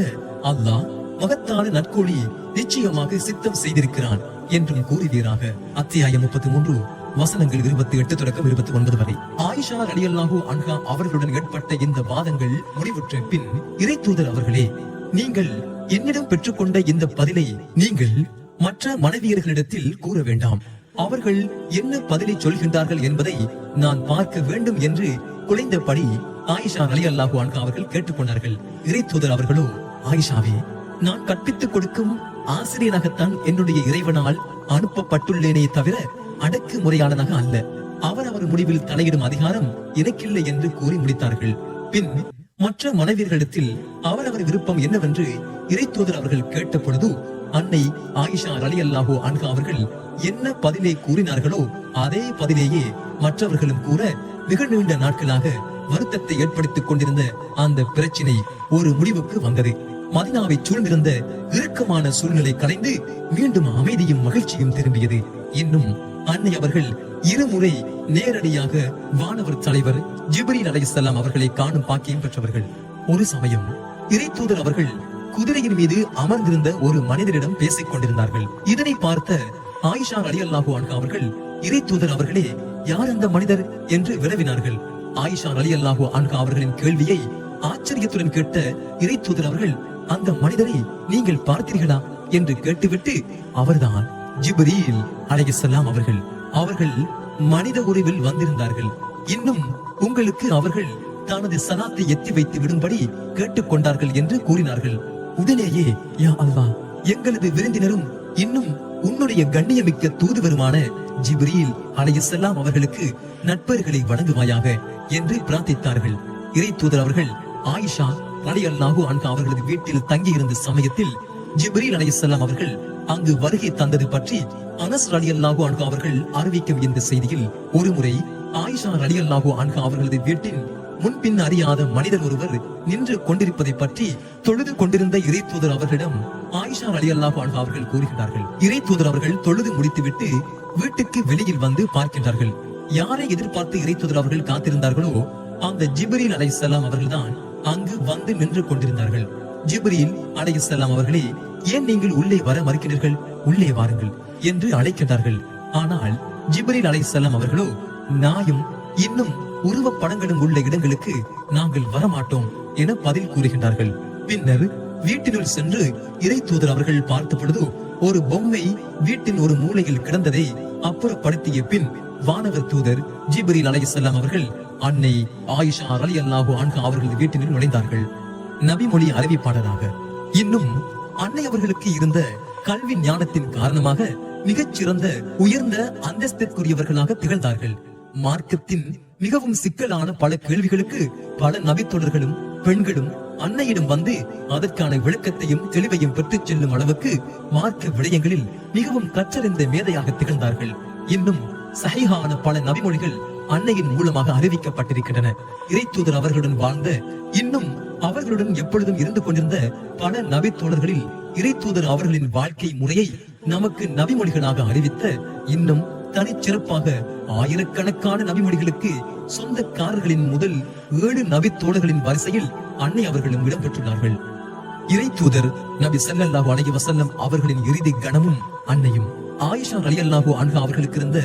அல்லாஹ் மகத்தான நற்கூலி நிச்சயமாக சித்தம் செய்திருக்கிறான் என்றும் கூறுவீராக. அத்தியாயம் 33 வசனங்கள் 28 தொடக்கம் 29 வரை. ஆயிஷா ரலியல்லாஹு அன்ஹா அவர்களுடன் ஏற்பட்ட இந்த வாதங்கள் முடிவுற்ற பின் இறை தூதர் அவர்களே, நீங்கள் என்னிடம் பெற்றுக்கொண்ட இந்த பதிலை நீங்கள் மற்ற மனைவியர்களிடத்தில் கூற வேண்டாம். அவர்கள் என்ன பதிலை சொல்கின்றார்கள் என்பதை நான் பார்க்க வேண்டும் என்று குலைந்தபடி ஆயிஷா ரலியல்லாஹு அன்ஹா அவர்கள் கேட்டுக்கொண்டார்கள். இறை தூதர் அவர்களோ, ஆயிஷாவே, நான் கற்பித்துக் கொடுக்கும் ஆசிரியராகத்தான் என்னுடைய இறைவனால் அனுப்பப்பட்டுள்ளேனே தவிர அடக்கு முறையாளனாக அல்ல. அவர் முடிவில் தலையிடும் அதிகாரம் எனக்கில்லை என்று கூறி முடித்தார்கள். பின் மற்ற மனைவியர்களிடத்தில் அவரவர் விருப்பம் என்னவென்று இறை தூதர் அவர்கள் கேட்ட பொழுது அன்னை ஆயிஷா ரலியல்லாஹு அன்ஹா அவர்கள் என்ன பதிலை கூறினார்களோ அதே பதிலேயே மற்றவர்களும் கூற மிக நீண்ட நாட்களாக வருத்தத்தை ஏற்படுத்திக் கொண்டிருந்த அந்த பிரச்சினை ஒரு முடிவுக்கு வந்தது. மதீனாவை சூழ்ந்திருந்த இறுக்கமான சூழ்நிலை கலைந்து மீண்டும் அமைதியும் மகிழ்ச்சியும் திரும்பியது. இன்னும் அன்னை அவர்கள் இருமுறை நேரடியாக வானவர் தலைவர் ஜிப்ரீல் அலைஹிஸ்ஸலாம் அவர்களை காணும் பாக்கியம் பெற்றவர்கள். ஒரு சமயம் இறை தூதர் அவர்கள் குதிரையின் மீது அமர்ந்திருந்த ஒரு மனிதரிடம் பேசிக் கொண்டிருந்தார்கள். இதனை பார்த்த ஆயிஷா ரலியல்லாஹு அன்ஹா அவர்கள், இறை தூதர் அவர்களே, யார் அந்த மனிதர் என்று வினவினார்கள். ஆயிஷா ரலியல்லாஹு அன்ஹா அவர்களின் கேள்வியை ஆச்சரியத்துடன் கேட்ட இறை தூதர் அவர்கள், அந்த மனிதரை நீங்கள் பார்த்தீர்களா என்று கேட்டுவிட்டு, அவர்தான் ஜிப்ரீல் அலைஹிஸ்ஸலாம் அவர்கள். அவர்கள் மனித உருவில் வந்திருந்தார்கள். இன்னும் உங்களுக்கு அவர்கள் தனது சலாத்தை எத்தி வைத்து விடும்படி கேட்டுக் கொண்டார்கள் என்று கூறினார்கள். உடனேயே, யா அல்லாஹ், எங்களது விருந்தினரும் இன்னும் உன்னுடைய கண்ணியமிக்க தூதுவருமான ஜிப்ரீல் அலைஹிஸ்ஸலாம் அவர்களுக்கு நட்பர்களை வழங்குவாயாக என்று பிரார்த்தித்தார்கள். இறை தூதர் அவர்கள் ஆயிஷா ரலியல்லாஹு அன்ஹா அவர்களது வீட்டில் தங்கியிருந்த சமயத்தில் ஜிப்ரீல் அலைஹிஸ்ஸலாம் அவர்கள் அங்கு வருகை தந்தது பற்றி அனஸ் ரலியல்லாஹு அன்ஹு அவர்கள் அறிவிக்கும் இந்த செய்தியில் ஒருமுறை ஆயிஷா ரலியல்லாஹு அன்ஹா அவர்களது வீட்டில் முன்பின் அறியாத மனிதர் ஒருவர் நின்று கொண்டிருப்பதை பற்றி தொழுது கொண்டிருந்த இறை தூதர் அவர்களிடம் ஆயிஷா ரலியல்லாஹு அன்ஹா அவர்கள் கூறுகிறார்கள். இறை தூதர் அவர்கள் தொழுது முடித்துவிட்டு வீட்டுக்கு வெளியில் வந்து பார்க்கின்றார்கள். யாரை எதிர்பார்த்து இறை தூதர் அவர்கள் காத்திருந்தார்களோ அந்த ஜிப்ரீல் அலைஹிஸ்ஸலாம் அவர்கள்தான் அங்கு வந்து நின்று கொண்டிருந்தார்கள். ஜிப்ரீல் அலைஹிஸ்ஸலாம் அவர்களே, ஏன் நீங்கள் உள்ளே வர மறுக்கிறீர்கள்? உள்ளே வாருங்கள் என்று அழைக்கின்றார்கள். ஆனால் ஜிப்ரீல் அலைஹிஸ்ஸலாம் அவர்களோ, நாயும் இன்னும் உருவப்படங்களும் உள்ள இடங்களுக்கு நாங்கள் வரமாட்டோம் என பதில் கூறுகின்றார்கள். பின்னர் வீட்டினுள் சென்று இறை தூதர் அவர்கள் பார்த்த பொழுது ஒரு பொம்மை வீட்டின் ஒரு மூலையில் கிடந்ததை அப்புறப்படுத்திய பின் வானவர் தூதர் ஜிப்ரீல் அலைஹிஸ்ஸலாம் அவர்கள் அன்னை ஆயிஷா ரலியல்லாஹு அன்ஹா அவர்களது வீட்டினுள் நுழைந்தார்கள். நபிமொழி அறிவிப்பாளராக. இன்னும் அன்னை அவர்களுக்கு இருந்த கல்வி ஞானத்தின் காரணமாக மிகச்சிறந்த உயர்ந்த அந்தஸ்திற்குரியவர்களாக திகழ்ந்தார்கள். மார்க்கத்தின் மிகவும் சிக்கலான பல கேள்விகளுக்கு பல நபித்தோழர்களும் பெண்களும் அன்னையிடம் வந்து அதற்கான விளக்கத்தையும் தெளிவையும் பெற்றுச் செல்லும் அளவுக்கு மார்க்க விடயங்களில் மிகவும் கற்றறிந்த மேதையாக திகழ்ந்தார்கள். இன்னும் சஹீஹான பல நபிமொழிகள் அன்னையின் மூலமாக அறிவிக்கப்பட்டிருக்கின்றன. இறை தூதர் அவர்களுடன் வாழ்ந்த இன்னும் அவர்களுடன் எப்பொழுதும் இருந்து கொண்டிருந்த பல நபித்தோழர்களில் இறை தூதர் அவர்களின் வாழ்க்கை முறையை நமக்கு நபிமொழிகளாக அறிவித்த இன்னும் தனிச்சிறப்பாக ஆயிரக்கணக்கான நபிமொழிகளுக்கு சொந்தக்காரர்களின் முதல் 7 நபித்தோழர்களின் வரிசையில் அன்னை அவர்களும் இடம்பெற்றுள்ளார்கள். இறை தூதர் நபி ஸல்லல்லாஹு அலைஹி வஸல்லம் அவர்களின் இறுதி கணமும் அன்னையும் ஆயிஷா ரலியல்லாஹு அன்ஹா அவர்களுக்கு இருந்த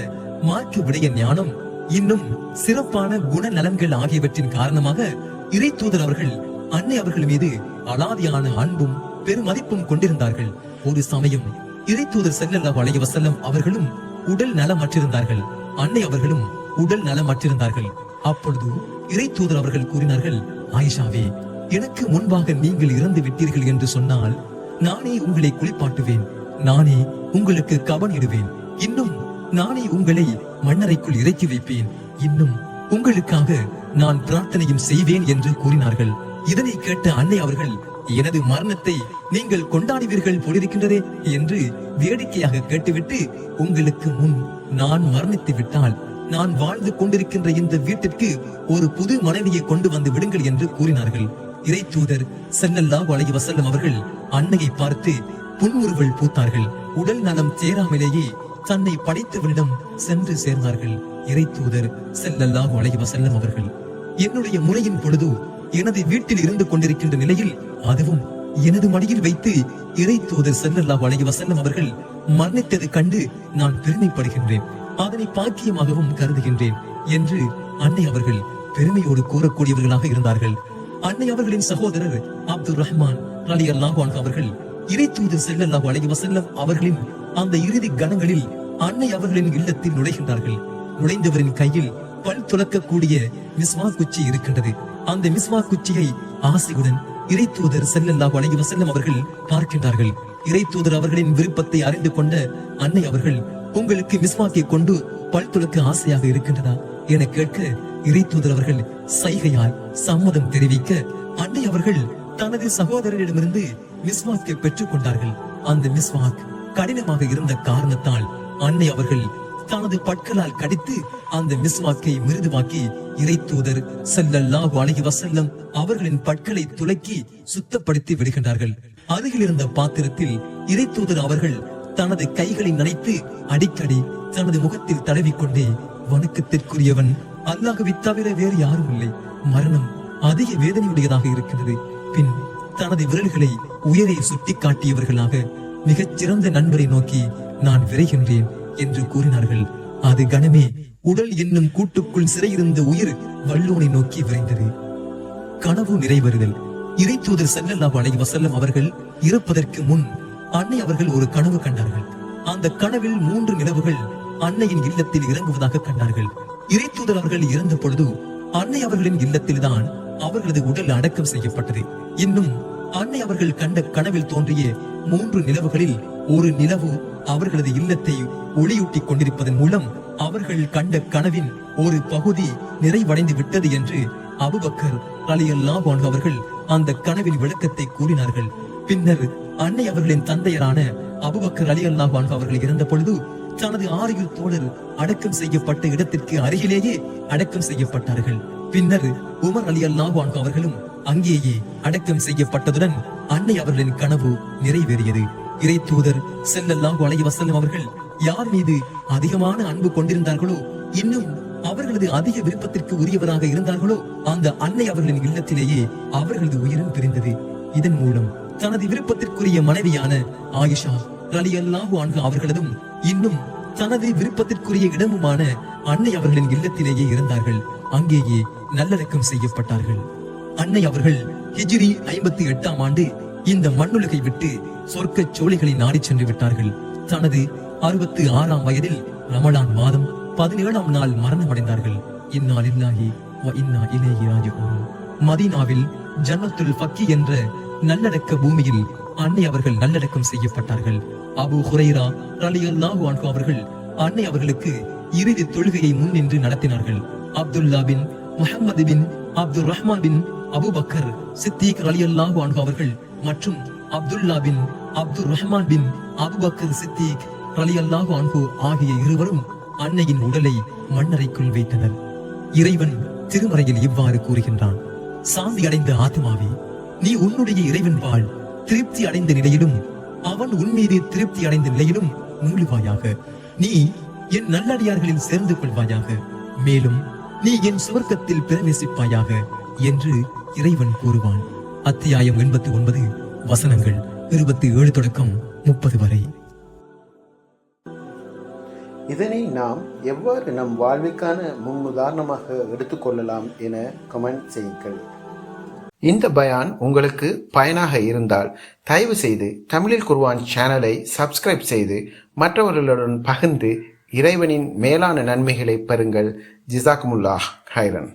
மார்க்க விடய ஞானம் இன்னும் சிறப்பான குணநலன்கள் ஆகியவற்றின் காரணமாக இறை தூதர் அவர்கள் அன்னை அவர்கள் மீது அலாதியான அன்பும் பெருமதிப்பும் கொண்டிருந்தார்கள். ஒரு சமயம் இறை தூதர் ஸல்லல்லாஹு அலைஹி வஸல்லம் அவர்களும் உடல் நலமற்றிருந்தார்கள். அன்னை அவர்களும் உடல் நலமற்றிருந்தார்கள். அப்பொழுது இறை தூதர் அவர்கள் கூறினார்கள், ஆயிஷாவே, எனக்கு முன்பாக நீங்கள் இறந்து விட்டீர்கள் என்று சொன்னால் நானே உங்களை குளிப்பாட்டுவேன், நானே உங்களுக்கு கவனிடுவேன், இன்னும் நானே உங்களை மண்ணறைக்குள் இறக்கி வைப்பேன், இன்னும் உங்களுக்காக நான் பிரார்த்தனையும் செய்வேன் என்று கூறினார்கள். இதனை கேட்ட அன்னை அவர்கள், எனது மரணத்தை நீங்கள் கொண்டாடுவீர்கள் போலிருக்கின்றதே என்று வேடிக்கையாக கேட்டுவிட்டு, உங்களுக்கு முன் நான் மரணித்து விட்டால் நான் வாழ்ந்து கொண்டிருக்கின்ற இந்த வீட்டிற்கு ஒரு புது மனைவியை கொண்டு வந்து விடுங்கள் என்று கூறினார்கள். இறை தூதர் ஸல்லல்லாஹு அலைஹி வஸல்லம் அவர்கள் அன்னையை பார்த்து புன்முறுவல் பூத்தார்கள். உடல் நலம் சேராமலேயே தன்னை படைத்தவனிடம் சென்று சேர்ந்தார்கள். இறை தூதர் ஸல்லல்லாஹு அலைஹி வஸல்லம் அவர்கள், என்னுடைய முறையின் பொழுது எனது வீட்டில் இருந்து கொண்டிருக்கின்ற நிலையில் அதுவும் எனது மடியில் வைத்து இறை தூதர் ஸல்லல்லாஹு அலைஹி வஸல்லம் அவர்கள் மரணித்தது கண்டு நான் பெருமைப்படுகின்றேன், அதனை பாக்கியமாகவும் கருதுகின்றேன் என்று அன்னை அவர்கள் பெருமையோடு கூறக்கூடியவர்களாக இருந்தார்கள். அன்னை அவர்களின் சகோதரர் அப்துல் ரஹ்மான் ரலியல்லாஹு அன்ஹு அவர்கள் இறை தூதர் ஸல்லல்லாஹு அலைஹி வஸல்லம் அவர்களின் அந்த இறுதி கணங்களில் அன்னை அவர்களின் இல்லத்தில் நுழைகின்றார்கள். நுழைந்தவரின் கையில் பல் துலக்கக்கூடிய மிஸ்வாக் குச்சி இருக்கின்றது. அந்த மிஸ்வாக் குச்சியை ஆசையுடன் இறை தூதர் ஸல்லல்லாஹு அலைஹி வஸல்லம் அவர்கள் பார்க்கின்றார்கள். இறை தூதர் அவர்களின் விருப்பத்தை அறிந்து கொண்ட அன்னை அவர்கள், உங்களுக்கு மிஸ்வாக்கை கொண்டு பல் துலக்க ஆசையாக இருக்கின்றதா என கேட்க, இறை தூதர் அவர்கள் சைகையால் சம்மதம் தெரிவிக்க, அன்னை அவர்கள் தனது சகோதரரிடமிருந்து மிஸ்வாக்கை பெற்றுக் கொண்டார்கள். அந்த மிஸ்வாக் கடினமாக இருந்த காரணத்தால் அன்னை அவர்கள் தனது பற்களால் கடித்து அந்த மிஸ்வாக்கை மிருதுவாக்கி இறை தூதர் ஸல்லல்லாஹு அலைஹி வஸல்லம் அவர்களின் பற்களை துலக்கி சுத்தப்படுத்தி விடுகின்றார்கள். அருகில் இருந்த பாத்திரத்தில் இறை தூதர் அவர்கள் தனது கைகளை நனைத்து அடிக்கடி தனது முகத்தில் தடவிக்கொண்டே, வணக்கத்திற்குரியவன் அல்லாஹ்வை தவிர வேறு யாரும் இல்லை, மரணம் அதிக வேதனையுடையதாக இருக்கிறது. பின் தனது விரல்களை உயரே சுட்டி காட்டியவர்களாக மிகச் சிறந்த நண்பரை நோக்கி நான் விரைகின்றேன் என்று கூறினார்கள். அது கணமே உடல் என்னும் கூட்டுக்குள் சிறையிருந்த உயிர் வல்லோனை நோக்கி விரைந்தது. கனவு நிறைவேறுதல். இறை தூதர் ஸல்லல்லாஹு அலைஹி வஸல்லம் அவர்கள் இறப்பதற்கு முன் அன்னை அவர்கள் ஒரு கனவு கண்டார்கள். அந்த கனவில் 3 நிலவுகள் அன்னையின் இல்லத்தில் இறங்குவதாக கண்டார்கள். இறை தூதர் அவர்கள் இறந்த பொழுது அன்னை அவர்களின் இல்லத்தில்தான் அவர்களது உடல் அடக்கம் செய்யப்பட்டது. இன்னும் அன்னை அவர்கள் கண்ட கனவில் தோன்றிய 3 நிலவுகளில் ஒரு நிலவு அவர்களது இல்லத்தை ஒளியூட்டிக் கொண்டிருப்பதன் மூலம் அவர்கள் கண்ட கனவின் ஒரு பகுதி நிறைவடைந்து விட்டது என்று அபூபக்கர் ரலியல்லாஹு அன்ஹு அவர்கள் அந்த கனவின் விளக்கத்தை கூறினார்கள். பின்னர் அன்னை அவர்களின் தந்தையரான அபூபக்கர் ரலியல்லாஹு அன்ஹு அவர்கள் இறந்த பொழுது தனது 6 தோழர் அடக்கம் செய்யப்பட்ட இடத்திற்கு அருகிலேயே அடக்கம் செய்யப்பட்டார்கள். பின்னர் உமர் ரலியல்லாஹு அன்ஹு அவர்களும் அங்கேயே அடக்கம் செய்யப்பட்டதுடன் அன்னை அவர்களின் கனவு நிறைவேறியது. இறை தூதர் ஸல்லல்லாஹு அலைஹி வஸல்லம் அவர்கள் யார் மீது அதிகமான அன்பு கொண்டிருந்தார்களோ, இன்னும் அவர்களது அதிக விருப்பத்திற்கு உரியவராக இருந்தார்களோ, அந்த அன்னை அவர்களின் இல்லத்திலேயே அவர்களது உயிரும் பிரிந்தது. இதன் மூலம் தனது விருப்பத்திற்குரிய மனைவியான ஆயிஷா ரலியல்லாஹு அன்ஹா அவர்களதும் இன்னும் தனது விருப்பத்திற்குரிய இடமுமான அன்னை அவர்களின் இல்லத்திலேயே இருந்தார்கள். அங்கேயே நல்லடக்கம் செய்யப்பட்டார்கள். அன்னை அவர்கள் ஹிஜ்ரி 58ஆம் ஆண்டு இந்த மண்ணுலகை விட்டு சொர்க்க சோலைகளை நாடி சென்று விட்டார்கள். தனது 66ஆம் வயதில் ரமலான் மாதம் 17ஆம் நாள் மரணமடைந்தார்கள். இன்னா லில்லாஹி வ இன்னா இலைஹி ராஜிஊன். மதீனாவில் ஜன்னத்துல் ஃபக்கி என்ற நல்லடக்க பூமியில் அன்னை அவர்கள் நல்லடக்கம் செய்யப்பட்டார்கள். அபூ ஹுரைரா ரலியல்லாஹு அன்ஹு அவர்கள் அன்னை அவர்களுக்கு இறுதி தொழுகையை முன்னின்று நடத்தினார்கள். அப்துல்லா பின் முஹம்மது பின் அப்துல் ரஹ்மான் பின் அபூபக்கர் சித்திக் ரலியல்லாஹு அன்ஹு அவர்கள் மற்றும் அப்துல்லா பின் அப்துல் ரஹ்மான் பின் அபூபக்கர் சித்திக் ரலியல்லாஹு அன்ஹு ஆகிய இருவரும் அன்னையின் உடலை மண்ணறைக்குள் வைத்தனர். இறைவன் திருமறையில் இவ்வாறு கூறுகின்றான்: சாந்தி அடைந்த ஆத்மாவே, நீ உன்னுடைய இறைவன் வாழ் திருப்தி அடைந்த நிலையிலும் அவன் உன்மீது திருப்தி அடைந்த நிலையிலும் மூழ்குவாயாக. நீ என் நல்லடியார்களில் சேர்ந்து கொள்வாயாக, மேலும் நீ என் சுவர்க்கத்தில் பிரவேசிப்பாயாக என்று இறைவன் கூறுவான். அத்தியாயம் 89 வசனங்கள் 27 தொடக்கம் 30 வரை. இதனை நாம் எவ்வாறு நம் வாழ்விற்கான முன்னுதாரணமாக எடுத்துக்கொள்ளலாம் என கமெண்ட் செய்யுங்கள். இந்த பயான் உங்களுக்கு பயனாக இருந்தால் தயவு செய்து தமிழில் குர்ஆன் சேனலை சப்ஸ்கிரைப் செய்து மற்றவர்களுடன் பகிர்ந்து இறைவனின் மேலான நன்மைகளை பெறுங்கள். ஜிசாக்குமுல்லாஹ் ஹைரன்.